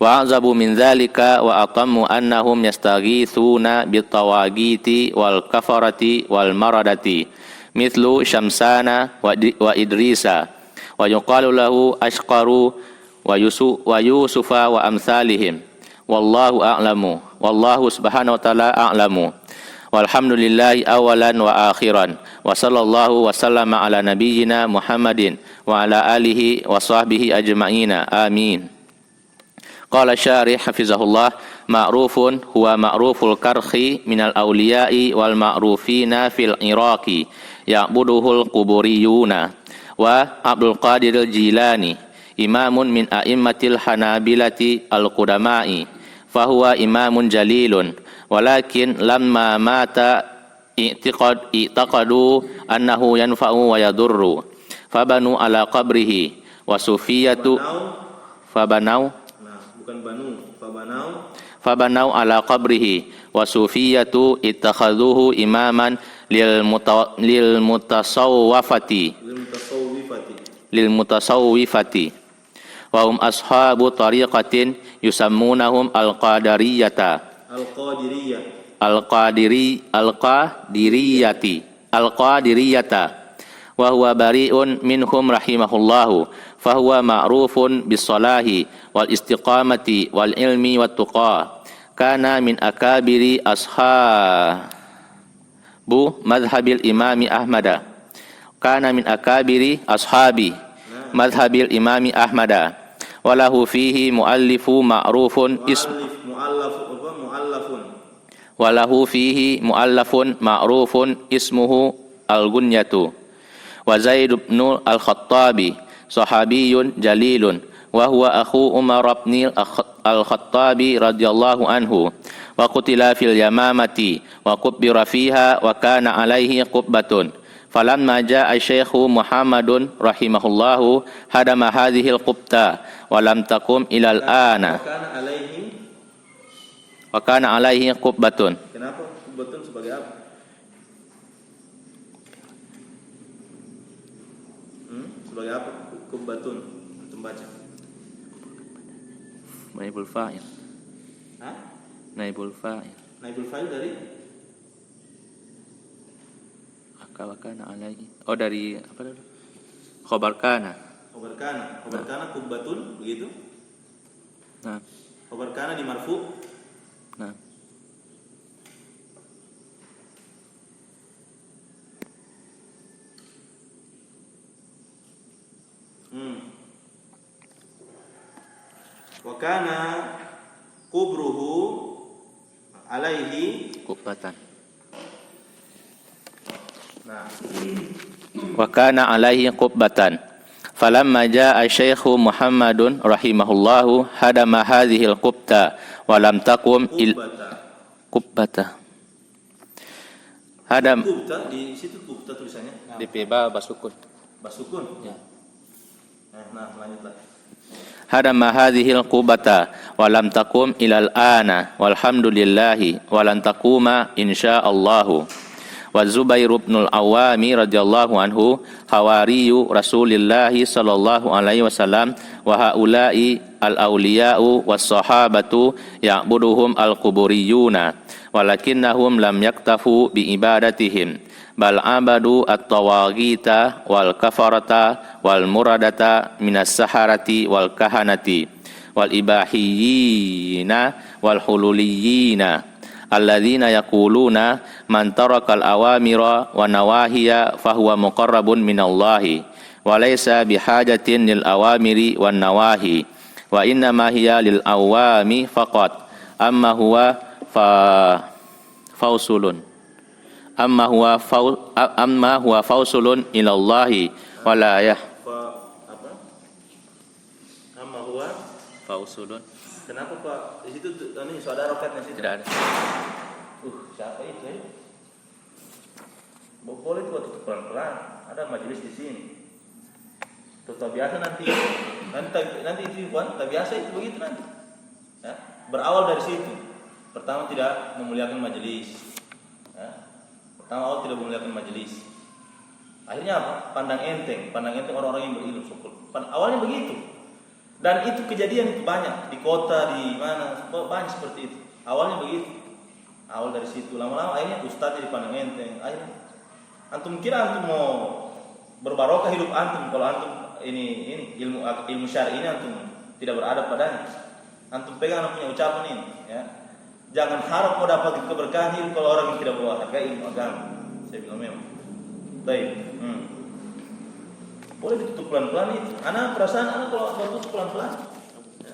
Speaker 4: wa azabu min dhalika wa atammu annahum yastaghithuna bitawagiti wal kafarati wal maradati mithlu Syamsana wa Idrisa wa yuqalu lahu Ashqaru wa Yusufa wa amsalihim wallahu a'lamu wallahu subhanahu wa ta'ala a'lamu walhamdulillahi awalan wa akhiran wa sallallahu wa sallama ala nabiyyina Muhammadin wa ala alihi wa sahbihi ajma'ina amin. Qala syarih hafizahullah ma'rufun huwa ma'ruful karhi minal awliya'i wal ma'rufina fil iraqi ya'buduhul quburiyuna wa Abdul Qadir al-Jilani imamun min a'immatil hanabilati al-qudama'i fahuwa imamun jalilun walakin lamma mata i'taqadu annahu yanfa'u wa yadurru fabanu ala qabrihi wa sufiyatu fabanau
Speaker 1: Nah, bukan banu,
Speaker 4: fabanau ala qabrihi wa sufiyatu ittakhadhuhu imaman lil mutasawwifati wa hum ashabu tariqatin yusammunahum al-qadariyata al-qadiriyata wa huwa bari'un minhum rahimahullahu fahuwa ma'rufun bis-salahi wal istiqamati wal ilmi wat tuqa kana min akabiri ashabu madhhabil imami ahmada kana min akabiri ashabi madhhabil imami ahmada walahu fihi muallifu ma'rufun walahu fihi muallafun ma'rufun ismuhu al-Gunyatu wa Zaid ibn al-Khattabi sahabiyun jalilun wa huwa akhu Umar ibn al-Khattabi radhiyallahu anhu wa qutila fil Yamamati wa kubbira fiha wa kana alaihi qubbatun falamma jaa Syekhu Muhammadun rahimahullahu hadama hadhil qubta wa lam taqum ilal ana wa kana alaihi qubbatun.
Speaker 1: Kenapa qubbatun sebagai apa? Sebagai apa qubbatun? Membaca.
Speaker 4: Naibul fa'il.
Speaker 1: Hah?
Speaker 4: Naibul fa'il.
Speaker 1: Naibul fa'il dari
Speaker 4: Akawakana alaihi. Oh dari apa dulu? Khobar kana.
Speaker 1: Khobar kana qubbatun begitu?
Speaker 4: Nah.
Speaker 1: Khobar kana di marfu.
Speaker 4: Nah.
Speaker 1: Wa kana qubruhu alaihi
Speaker 4: Kubbatan.
Speaker 1: Nah,
Speaker 4: Wa kana alaihi qubbatan. Falamma jaa Syekhu Muhammadun rahimahullahu hadama hadhil qubta wa lam taqum qubbata. Hadam
Speaker 1: qubta di situ qubta tulisannya.
Speaker 4: di peba basukun.
Speaker 1: Basukun.
Speaker 4: Ya.
Speaker 1: Nah, lanjutlah.
Speaker 4: Hadama hadhil qubata wa lam taqum ilal ana walhamdulillahi wa lan taquma insyaallahu. Wa Zubair ibn al-Awwami radhiyallahu anhu hawariyu Rasulillah sallallahu alaihi wasallam wa haula'i al-awliya'u was-sahabatu ya'buduhum al-quburiyuna walakinnahum lam yaktafu bi ibadatihim bal abadu at-tawaghita wal kafarata wal muradata minas saharati wal kahanati wal ibahiyina wal hululiyina alladzina yaquluna man tarakal awamira wa nawahiya fahuwa muqarrabun minallahi wa laysa bihajatin lil awamiri wan nawahi wa inna ma hiya lil awami faqat amma huwa fausulun amma huwa fausulun ilallahi wa la yah
Speaker 1: Amma huwa
Speaker 4: fausulun.
Speaker 1: Kenapa Pak? Di situ ini saudara rokatnya situ.
Speaker 4: Tidak ada.
Speaker 1: Siapa itu ya? Boleh juga tutup pelan-pelan. Ada majelis di sini. Tutup biasa nanti itu Pak, tak biasa itu begitu nanti. Ya, berawal dari situ. Pertama tidak memuliakan majelis. Ya. Pertama awal tidak memuliakan majelis. Akhirnya apa? Pandang enteng orang-orang yang berilmu. Awalnya begitu. Dan itu kejadian itu banyak di kota, di mana banyak seperti itu. Awalnya begitu. Awal dari situ, lama-lama akhirnya ustadznya dipandang enteng. Akhirnya antum kira antum mau berbarokah hidup antum kalau antum ini ilmu syar'i ini antum tidak beradab padanya. Antum pegang antum punya ucapan ini, ya. Jangan harap mau dapat keberkahan hidup kalau orang yang tidak menghargai ilmu agama. Saya bilang memang. Baik. Boleh ditutup pelan-pelan itu. Perasaan anak kalau tutup pelan-pelan. Ya.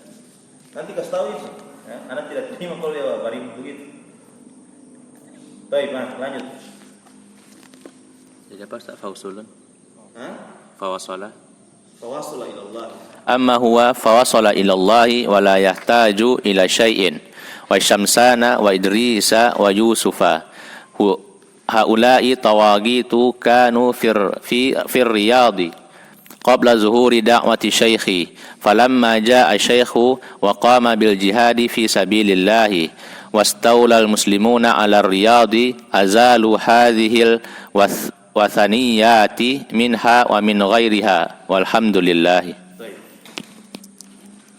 Speaker 1: Nanti kasih tahu itu. Ya. Anak tidak terima kalau dia barimu begitu. Baik, lanjut.
Speaker 4: Jadi apa Ustaz fausulun?
Speaker 1: Hah?
Speaker 4: Fawasala.
Speaker 1: Fawasala ilallah.
Speaker 4: Amma huwa fawasala ilallahi wa la yahtaju ila syai'in. Wa Syamsana wa Idrisa wa Yusufa. Haula'i tawagitu kanu fir riyadi qabla zuhuri da'wati syaikhi falamma ja'a syaikhu wa qama bil jihadi fi sabilillah wastawla al muslimuna 'ala riyadi azalu hadhil wathaniyati minha wa min ghairiha walhamdulillah.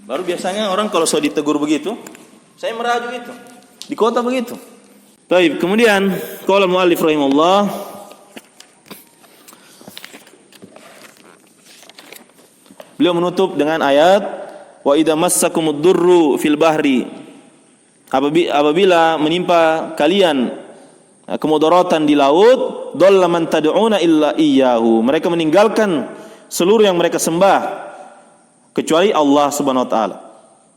Speaker 1: Baru biasanya orang kalau sudah ditegur begitu, saya merajuk itu. Di kota begitu. Baik, kemudian qala muallif rahimahullah, beliau menutup dengan ayat wa idza massakumud durru fil bahri, apabila menimpa kalian kemudaratan di laut, dhalla man tad'una illa iyyahu, mereka meninggalkan seluruh yang mereka sembah kecuali Allah Subhanahu wa taala.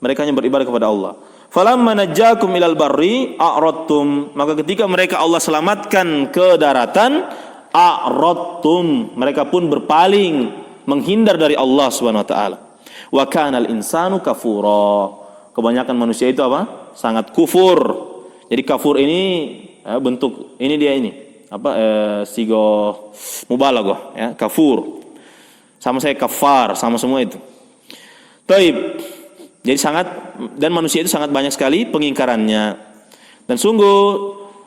Speaker 1: Mereka hanya beribadah kepada Allah. Falamma najjakum ilal barri a'radtum, maka ketika mereka Allah selamatkan ke daratan, a'radtum, mereka pun berpaling, menghindar dari Allah Subhanahu wa taala. Wa kanal insanu kafura, kebanyakan manusia itu apa? Sangat kufur. Jadi kafur ini bentuk ini dia ini sigo mubalaghah ya, kafur. Sama saya kafar, sama semua itu. Taib. Jadi dan manusia itu sangat banyak sekali pengingkarannya. Dan sungguh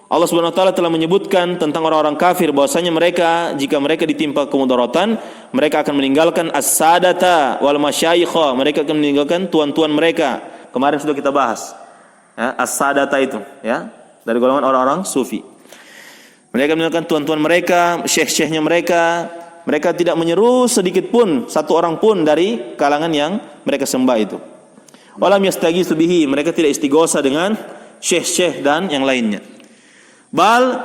Speaker 1: Allah Subhanahu wa taala telah menyebutkan tentang orang-orang kafir bahwasanya mereka jika mereka ditimpa kemudaratan, mereka akan meninggalkan as-sadata wal masyayikha, mereka akan meninggalkan tuan-tuan mereka. Kemarin sudah kita bahas. Ya, as-sadata itu ya, dari golongan orang-orang sufi. Mereka meninggalkan tuan-tuan mereka, syekh-syekhnya mereka. Mereka tidak menyeru sedikit pun, satu orang pun dari kalangan yang mereka sembah itu. Walam yastaghisu bihi, mereka tidak istighosa dengan syekh-syekh dan yang lainnya. Bal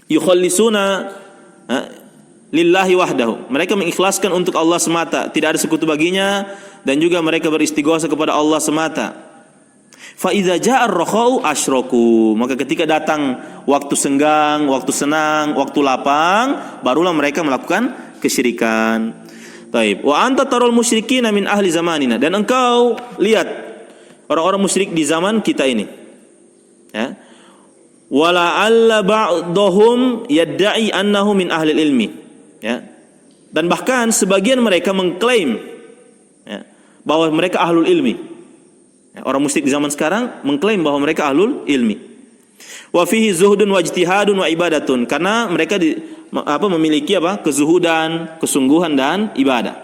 Speaker 1: yukhallisuna lillahi wahdahu, mereka mengikhlaskan untuk Allah semata, tidak ada sekutu baginya, dan juga mereka beristighosa kepada Allah semata. Fa idza jaa ar-rakha'u asyraku, maka ketika datang waktu senggang, waktu senang, waktu lapang, barulah mereka melakukan kesyirikan. Taib. Wa anta tarul musyrikin min ahli zamanina, dan engkau lihat orang-orang musyrik di zaman kita ini. Ya. Wala alla ba'dhum yad'i annahu min ahli ilmi. Ya. Dan bahkan sebagian mereka mengklaim ya, bahwa mereka ahlul ilmi. Orang musyrik di zaman sekarang mengklaim bahwa mereka ahlul ilmi. Wa fihi zuhdun wa ijtihadun wa ibadatun, karena mereka memiliki kezuhudan, kesungguhan dan ibadah.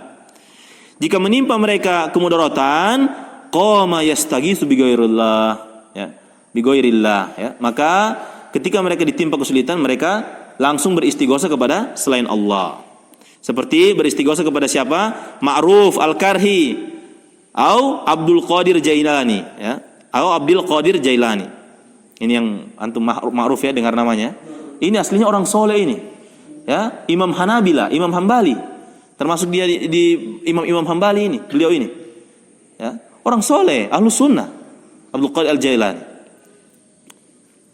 Speaker 1: Jika menimpa mereka kemudaratan, qama yastaghiitsu bighairillah ya, bighairillah ya, maka ketika mereka ditimpa kesulitan, mereka langsung beristighosa kepada selain Allah. Seperti beristighosa kepada siapa? Ma'ruf Al-Karhi atau Abdul Qadir Jailani ya, atau Abdul Qadir Jailani. Ini yang antum ma'ruf ya, dengar namanya. Ini aslinya orang soleh ini. Ya, Imam Hanabila, Imam Hambali. Termasuk dia di Imam Hambali ini, beliau ini. Ya, orang soleh, ahlu sunnah. Abdul Qadir Al-Jailani.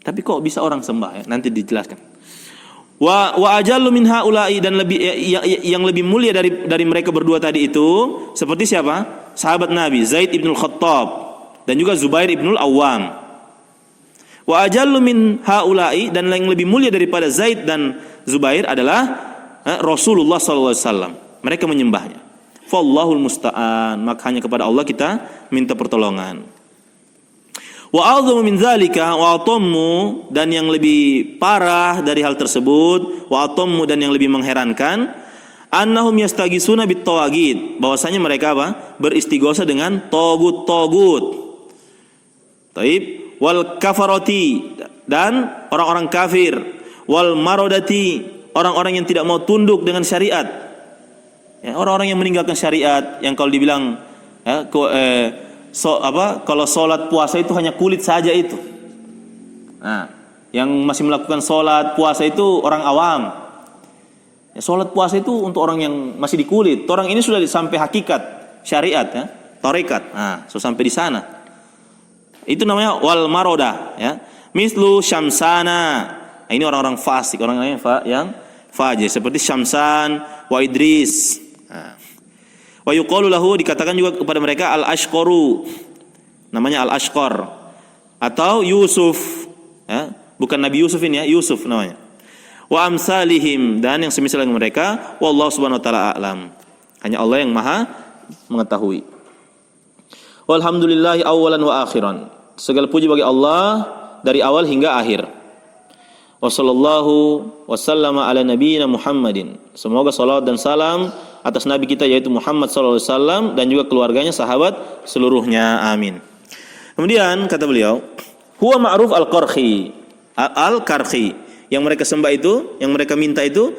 Speaker 1: Tapi kok bisa orang sembah ya? Nanti dijelaskan. Wa ajallu min haula'i, dan lebih yang lebih mulia dari mereka berdua tadi itu seperti siapa? Sahabat Nabi Zaid ibnul Khattab dan juga Zubair ibnul Awwam. Wa ajallu min haula'i, dan yang lebih mulia daripada Zaid dan Zubair adalah Rasulullah SAW. Mereka menyembahnya. Fallahul musta'an, maka hanya kepada Allah kita minta pertolongan. Wa a'dhamu min dzalika wa atammu, dan yang lebih parah dari hal tersebut, wa atammu, dan yang lebih mengherankan, annahum yastaghisuna bit tawagid, bahwasanya mereka beristighosa dengan togut-togut. Taib, wal kafarati, dan orang-orang kafir, wal marodati, orang-orang yang tidak mau tunduk dengan syariat. Ya, orang-orang yang meninggalkan syariat, yang kalau dibilang ya, kalau sholat puasa itu hanya kulit saja itu. Nah, yang masih melakukan sholat puasa itu orang awam. Ya, sholat puasa itu untuk orang yang masih di kulit. Orang ini sudah sampai hakikat syariat ya, tarekat. Nah, sudah sampai di sana. Itu namanya wal maroda ya. Mislu Syamsana. Nah, ini orang-orang fasik, orang-orang yang fajir seperti Syamsan wa Idris. Nah. Wa yuqalu lahu, dikatakan juga kepada mereka al-ashqaru, namanya al-ashqar, atau Yusuf ya, bukan Nabi Yusuf ini ya, Yusuf namanya. Wa amsalihim, dan yang semisal dengan mereka. Wallahu subhanahu wa ta'ala a'lam. Hanya Allah yang Maha mengetahui. Walhamdulillahi awalan wa akhiran. Segala puji bagi Allah dari awal hingga akhir. Wassallallahu wasallama ala nabiyyina Muhammadin. Semoga salawat dan salam atas nabi kita yaitu Muhammad sallallahu alaihi wasallam dan juga keluarganya, sahabat seluruhnya. Amin. Kemudian kata beliau, huwa ma'ruf al-qarhi. Al-qarhi yang mereka sembah itu, yang mereka minta itu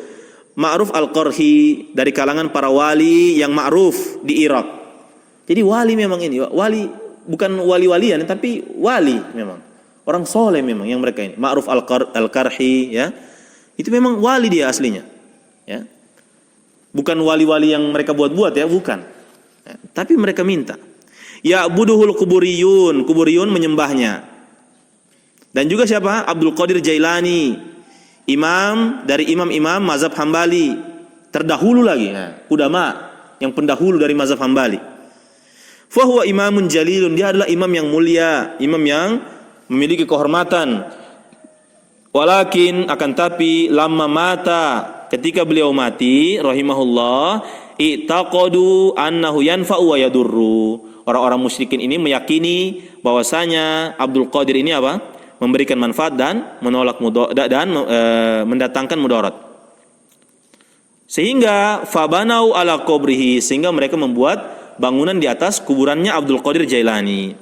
Speaker 1: ma'ruf al-qarhi, dari kalangan para wali yang ma'ruf di Irak. Jadi wali memang ini, wali bukan wali-walian tapi wali memang. Orang soleh memang yang mereka ini. Ma'ruf al-qarhi, ya. Itu memang wali dia aslinya. Ya. Bukan wali-wali yang mereka buat-buat ya, bukan. Ya. Tapi mereka minta. Ya'buduhul kuburiyun, kuburiyun menyembahnya. Dan juga siapa? Abdul Qadir Jailani, imam dari imam-imam mazhab Hambali, terdahulu lagi. Nah, ulama yang pendahulu dari mazhab Hambali. Fa huwa imamun jalilun, dia adalah imam yang mulia, imam yang memiliki kehormatan. Walakin akan tapi lama mata, ketika beliau mati rahimahullah, i'taqadu annahu yanfa'u wa yadurru. Orang-orang musyrikin ini meyakini bahwasanya Abdul Qadir ini apa? Memberikan manfaat dan menolak mendatangkan mudarat. Sehingga fabanau ala qabrihi, sehingga mereka membuat bangunan di atas kuburannya Abdul Qadir Jailani.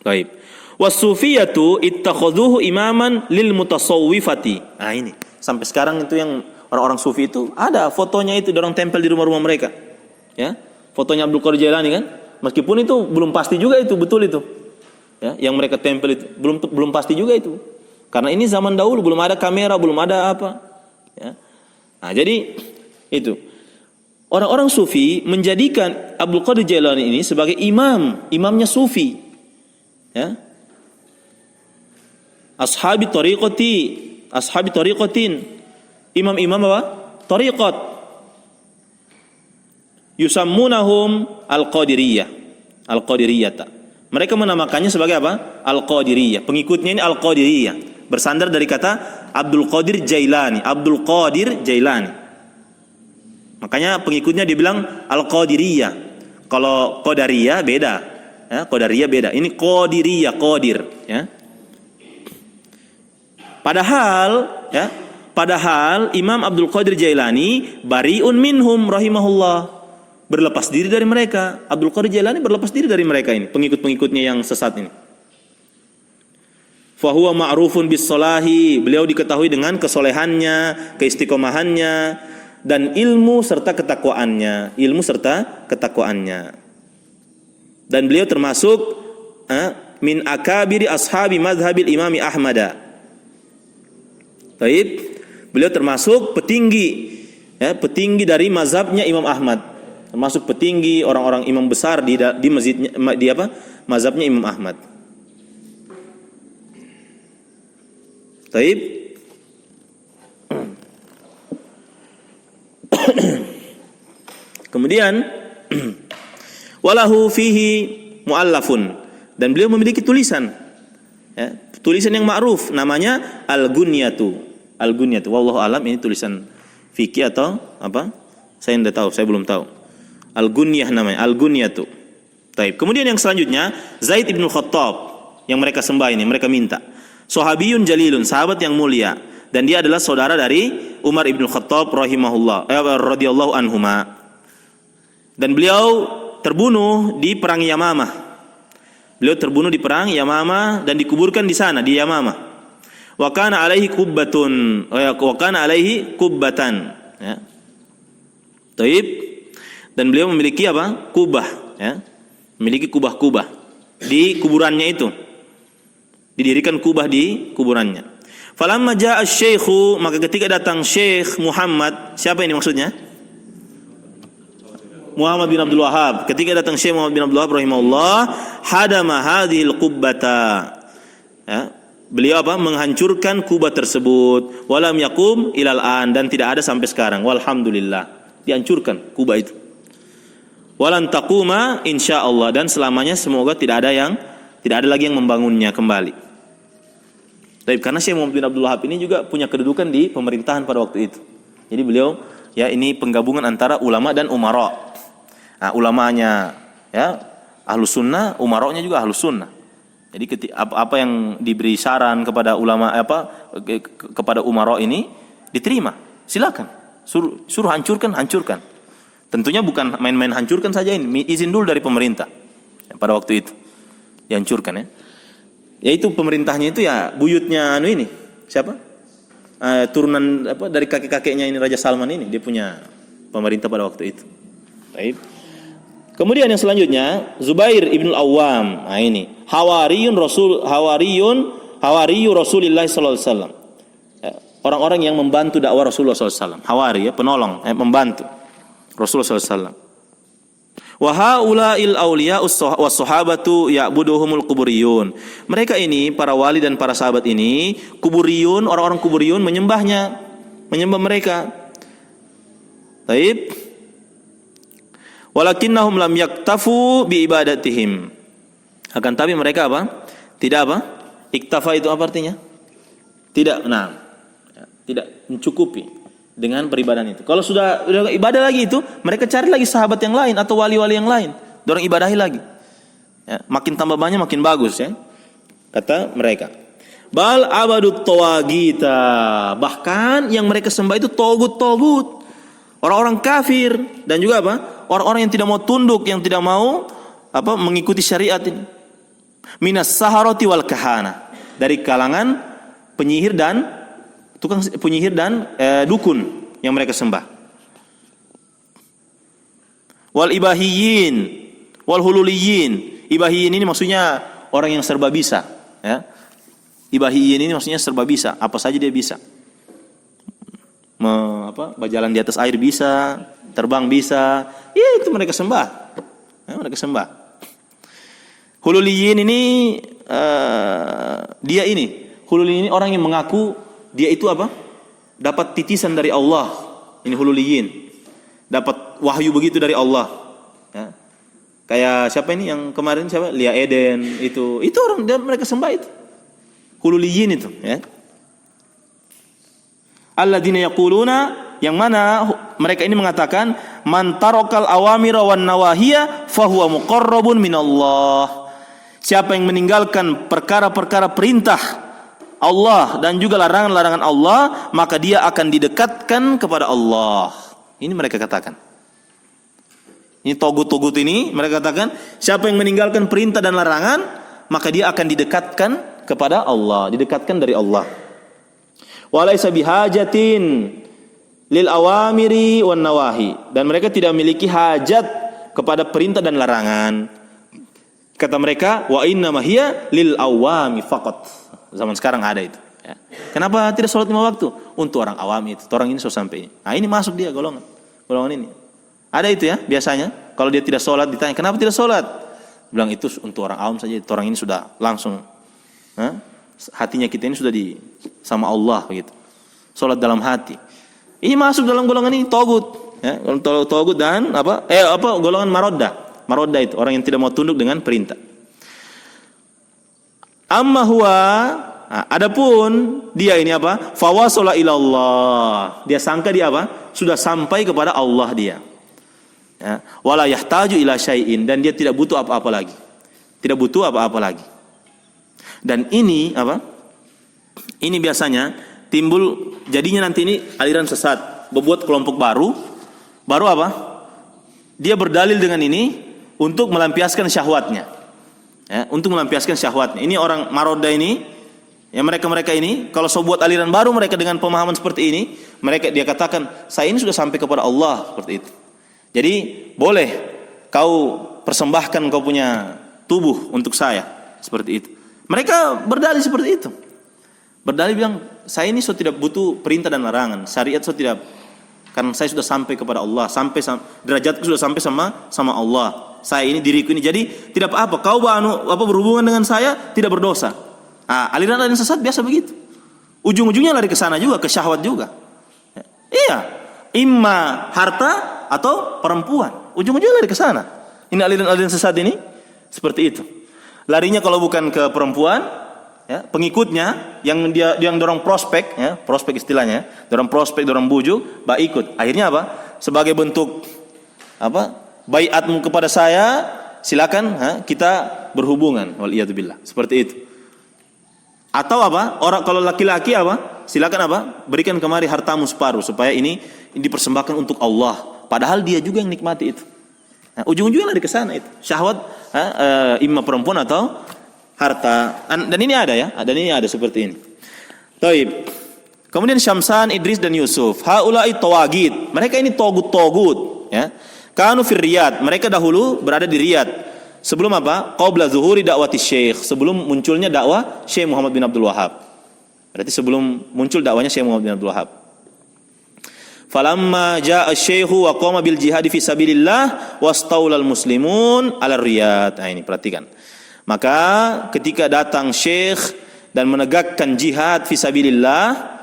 Speaker 1: Baik. Wasufiyatu ittakhaduhu imaman lil mutasawwifati. Nah ini, sampai sekarang itu yang orang-orang sufi itu ada fotonya, itu orang tempel di rumah-rumah mereka. Ya, fotonya Abdul Qadir Jailani kan? Meskipun itu belum pasti juga itu betul itu. Ya, yang mereka tempel itu belum pasti juga itu. Karena ini zaman dahulu, belum ada kamera, belum ada apa. Ya. Nah, jadi itu. Orang-orang sufi menjadikan Abdul Qadir Jailani ini sebagai imamnya sufi. Ya. Ashabi tariqatin, imam-imam apa? Tariqat. Yusammunahum al-qadiriyata. Mereka menamakannya sebagai apa? Al-Qadiriyah. Pengikutnya ini Al-Qadiriyah. Bersandar dari kata Abdul Qadir Jailani. Abdul Qadir Jailani. Makanya pengikutnya dibilang Al-Qadiriyah. Kalau Qadariyah beda. Ya, Qadariyah beda. Ini Qadiriyah, Qadir. Ya. Padahal Imam Abdul Qadir Jailani bari'un minhum rahimahullah, berlepas diri dari mereka. Abdul Qadir Jailani berlepas diri dari mereka ini, pengikut-pengikutnya yang sesat ini. Fa huwa ma'rufun bis salahi, beliau diketahui dengan kesolehannya, keistiqomahannya, dan ilmu serta ketakwaannya, Dan beliau termasuk min akabiri ashabi madhabil imami Ahmada. Baik, beliau termasuk petinggi dari mazhabnya Imam Ahmad, termasuk petinggi orang-orang imam besar di masjidnya, mazhabnya Imam Ahmad. Baik. Kemudian walahu fihi muallafun, dan beliau memiliki tulisan, ya, tulisan yang ma'ruf namanya Al-Gunyatu. Al-Gunyatu, wallahu alam ini tulisan fikih atau apa? Saya tidak tahu, saya belum tahu. Al-Gunyah namanya, Al-Gunyatu. Baik. Kemudian yang selanjutnya Zaid ibn Khattab yang mereka sembah ini, mereka minta. Sahabiyun jalilun, sahabat yang mulia, dan dia adalah saudara dari Umar ibn Khattab radhiyallahu anhuma. Dan beliau terbunuh di perang Yamamah. Beliau terbunuh di perang Yamamah dan dikuburkan di sana di Yamamah. Wa kana alaihi kubbatan, ya. Taib. Dan beliau memiliki apa? Kubah, ya. Memiliki kubah-kubah di kuburannya itu. Didirikan kubah di kuburannya. Falamma jaa asy-syaikhu, maka ketika datang Syekh Muhammad, siapa ini maksudnya? Muhammad bin Abdul Wahhab. Ketika datang Syekh Muhammad bin Abdul Wahhab rahimahullah, hadama hadhil qubbata. Ya, beliau apa? Menghancurkan kubah tersebut. Walam yaqum ilal an, dan tidak ada sampai sekarang. Walhamdulillah. Dihancurkan kubah itu. Walan taquma insyaallah, dan selamanya semoga tidak ada lagi yang membangunnya kembali. Tapi karena Syekh Muhammad bin Abdul Wahhab ini juga punya kedudukan di pemerintahan pada waktu itu. Jadi beliau Ya, ini penggabungan antara ulama dan umara. Nah, ulamanya ya ahlus sunnah, umaranya juga ahlus sunnah. Jadi apa yang diberi saran kepada ulama kepada umara ini diterima. Silakan. Suruh hancurkan. Tentunya bukan main-main hancurkan saja ini, izin dulu dari pemerintah. Ya, pada waktu itu dihancurkan ya. Yaitu pemerintahnya itu ya buyutnya ini. Siapa? Turunan dari kakek-kakeknya ini Raja Salman ini, dia punya pemerintah pada waktu itu. Baik. Kemudian yang selanjutnya Zubair ibn Awam. Nah ini hawariyun Rasulullah sallallahu alaihi wasallam. Orang-orang yang membantu dakwah Rasulullah sallallahu alaihi wasallam. Hawari ya, penolong, membantu Rasulullah sallallahu alaihi wasallam. Wa haula'il awliya was-sahabatu ya'buduhumul quburiyun. Mereka ini para wali dan para sahabat ini kuburiyun, orang-orang kuburiyun menyembah mereka. Baik. Walakinnahum lam yaktafu bi ibadatihim. Akan tapi mereka apa? Tidak apa? Iktafa itu apa artinya? Tidak mencukupi dengan peribadahan itu. Kalau sudah ibadah lagi itu, mereka cari lagi sahabat yang lain atau wali-wali yang lain, dorong ibadahi lagi. Ya, makin tambah banyak makin bagus ya. Kata mereka. Bal abadut tawagita. Bahkan yang mereka sembah itu togut. Orang-orang kafir dan juga apa? Orang-orang yang tidak mau tunduk, yang tidak mau mengikuti syariat ini. Minas saharati wal kahana. Dari kalangan penyihir dan dukun yang mereka sembah. Wal ibahiyin wal hululiyin. Ibahiyin ini maksudnya orang yang serba bisa ya. Ibahiyin ini maksudnya serba bisa, apa saja dia bisa. Berjalan di atas air bisa, terbang bisa. Ya itu mereka sembah. Mereka sembah. Hululiyin ini Hululiyin ini orang yang mengaku dia itu dapat titisan dari Allah. Ini hululiyin. Dapat wahyu begitu dari Allah. Ya. Kayak siapa ini yang kemarin siapa? Lia Eden itu orang mereka sembah itu. Hululiyin itu, ya. Alladzina yaquluna, yang mana mereka ini mengatakan man tarakal awamira wan nawahiya fahuwa muqarrabun minallah. Siapa yang meninggalkan perkara-perkara perintah Allah dan juga larangan-larangan Allah, maka dia akan didekatkan kepada Allah. Ini mereka katakan. Ini togut-togut ini mereka katakan, siapa yang meninggalkan perintah dan larangan, maka dia akan didekatkan kepada Allah, didekatkan dari Allah. Walaysa bihajatin lil awamiri wan nawahi, dan mereka tidak memiliki hajat kepada perintah dan larangan. Kata mereka, wa inna mahiya lil awami faqat. Zaman sekarang ada itu. Ya. Kenapa tidak sholat 5 waktu? Untuk orang awam itu. Orang ini sudah sampai ini. Nah ini masuk dia golongan ini. Ada itu ya biasanya. Kalau dia tidak sholat ditanya, kenapa tidak sholat? Bilang itu untuk orang awam saja. Orang ini sudah langsung. Hatinya kita ini sudah sama Allah begitu. Sholat dalam hati. Ini masuk dalam golongan ini togut. Ya, togut dan golongan marodda. Marodda itu orang yang tidak mau tunduk dengan perintah. Amma huwa, adapun dia ini fawasala ilallah. Dia sangka dia sudah sampai kepada Allah dia. Ya, wala yahtaju ila syai'in, dan dia tidak butuh apa-apa lagi. Tidak butuh apa-apa lagi. Dan ini Ini biasanya timbul jadinya nanti ini aliran sesat, membuat kelompok baru dia berdalil dengan ini untuk melampiaskan syahwatnya. Ya, untuk melampiaskan syahwatnya. Ini orang maroda ini, ya mereka ini, kalau buat aliran baru mereka dengan pemahaman seperti ini, dia katakan, saya ini sudah sampai kepada Allah seperti itu. Jadi boleh kau persembahkan kau punya tubuh untuk saya seperti itu. Mereka berdalil seperti itu. Berdalil bilang, saya ini sudah tidak butuh perintah dan larangan, syariat sudah tidak, karena saya sudah sampai kepada Allah, derajatku sudah sampai sama Allah. Saya ini diriku ini, jadi tidak apa-apa kau berhubungan dengan saya tidak berdosa. Aliran sesat biasa begitu. Ujung-ujungnya lari ke sana juga, ke syahwat juga. Iya, imma harta atau perempuan. Ujung-ujungnya lari ke sana. Ini aliran sesat ini seperti itu. Larinya kalau bukan ke perempuan, ya, pengikutnya yang dorong prospek, ya, prospek istilahnya, dorong prospek, dorong bujuk, ikut. Akhirnya apa? Sebagai bentuk apa? Baiatmu kepada saya, silakan kita berhubungan. Waliyadzubillah. Seperti itu. Atau apa? Orang kalau laki-laki apa? Silakan apa? Berikan kemari hartamu separuh supaya ini dipersembahkan untuk Allah. Padahal dia juga yang nikmati itu. Nah, ujung-ujungnya lari ke sana itu. Syahwat imma perempuan atau harta. Dan ini ada ya, dan ini ada seperti ini. Taib. Kemudian Syamsan, Idris dan Yusuf. Haula'i tawagid. Mereka ini togut-togut, ya. Kanu fir Riyad. Mereka dahulu berada di Riyad. Sebelum apa? Qabla zuhuri dakwati Syekh. Sebelum munculnya dakwah Syekh Muhammad bin Abdul Wahhab. Berarti sebelum muncul dakwanya Syekh Muhammad bin Abdul Wahhab. Falamma jaa asy-syaikhu wa qama bil jihad fi sabilillah wastaulal muslimun ala Riyad. Nah, ini perhatikan. Maka ketika datang Syekh dan menegakkan jihad fi sabilillah,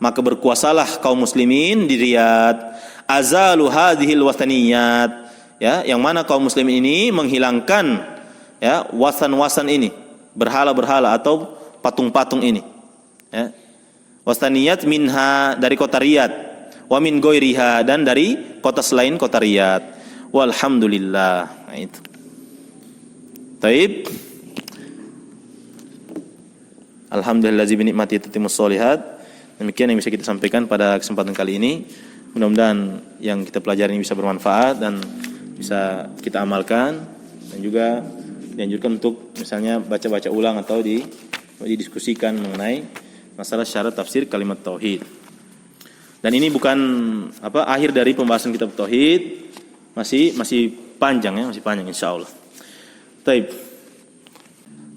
Speaker 1: maka berkuasalah kaum muslimin di Riyad. Azalu hadhil wataniyat, ya, yang mana kaum muslimin ini menghilangkan, ya, wasan-wasan ini, berhala-berhala atau patung-patung ini, ya. Wataniyat minha, dari kota Riyad, wa min ghairiha, dan dari kota selain kota Riyad. Walhamdulillah. Nah, itu. Taib. Alhamdulillazi bi ni'mati tatimmus sholihat. Demikian yang bisa kita sampaikan pada kesempatan kali ini. Mudah-mudahan yang kita pelajari ini bisa bermanfaat dan bisa kita amalkan, dan juga dianjurkan untuk misalnya baca-baca ulang atau didiskusikan mengenai masalah syarat tafsir kalimat tauhid. Dan ini bukan akhir dari pembahasan kitab tauhid, masih panjang ya, masih panjang insyaallah. Taib.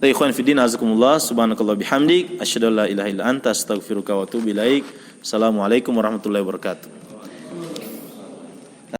Speaker 1: Ikhwan fi din, azakumullah, subhanakallah bihamdik, asyhadu an la ilaha illa anta, astaghfiruka wa atubu ilaik. Assalamualaikum warahmatullahi wabarakatuh.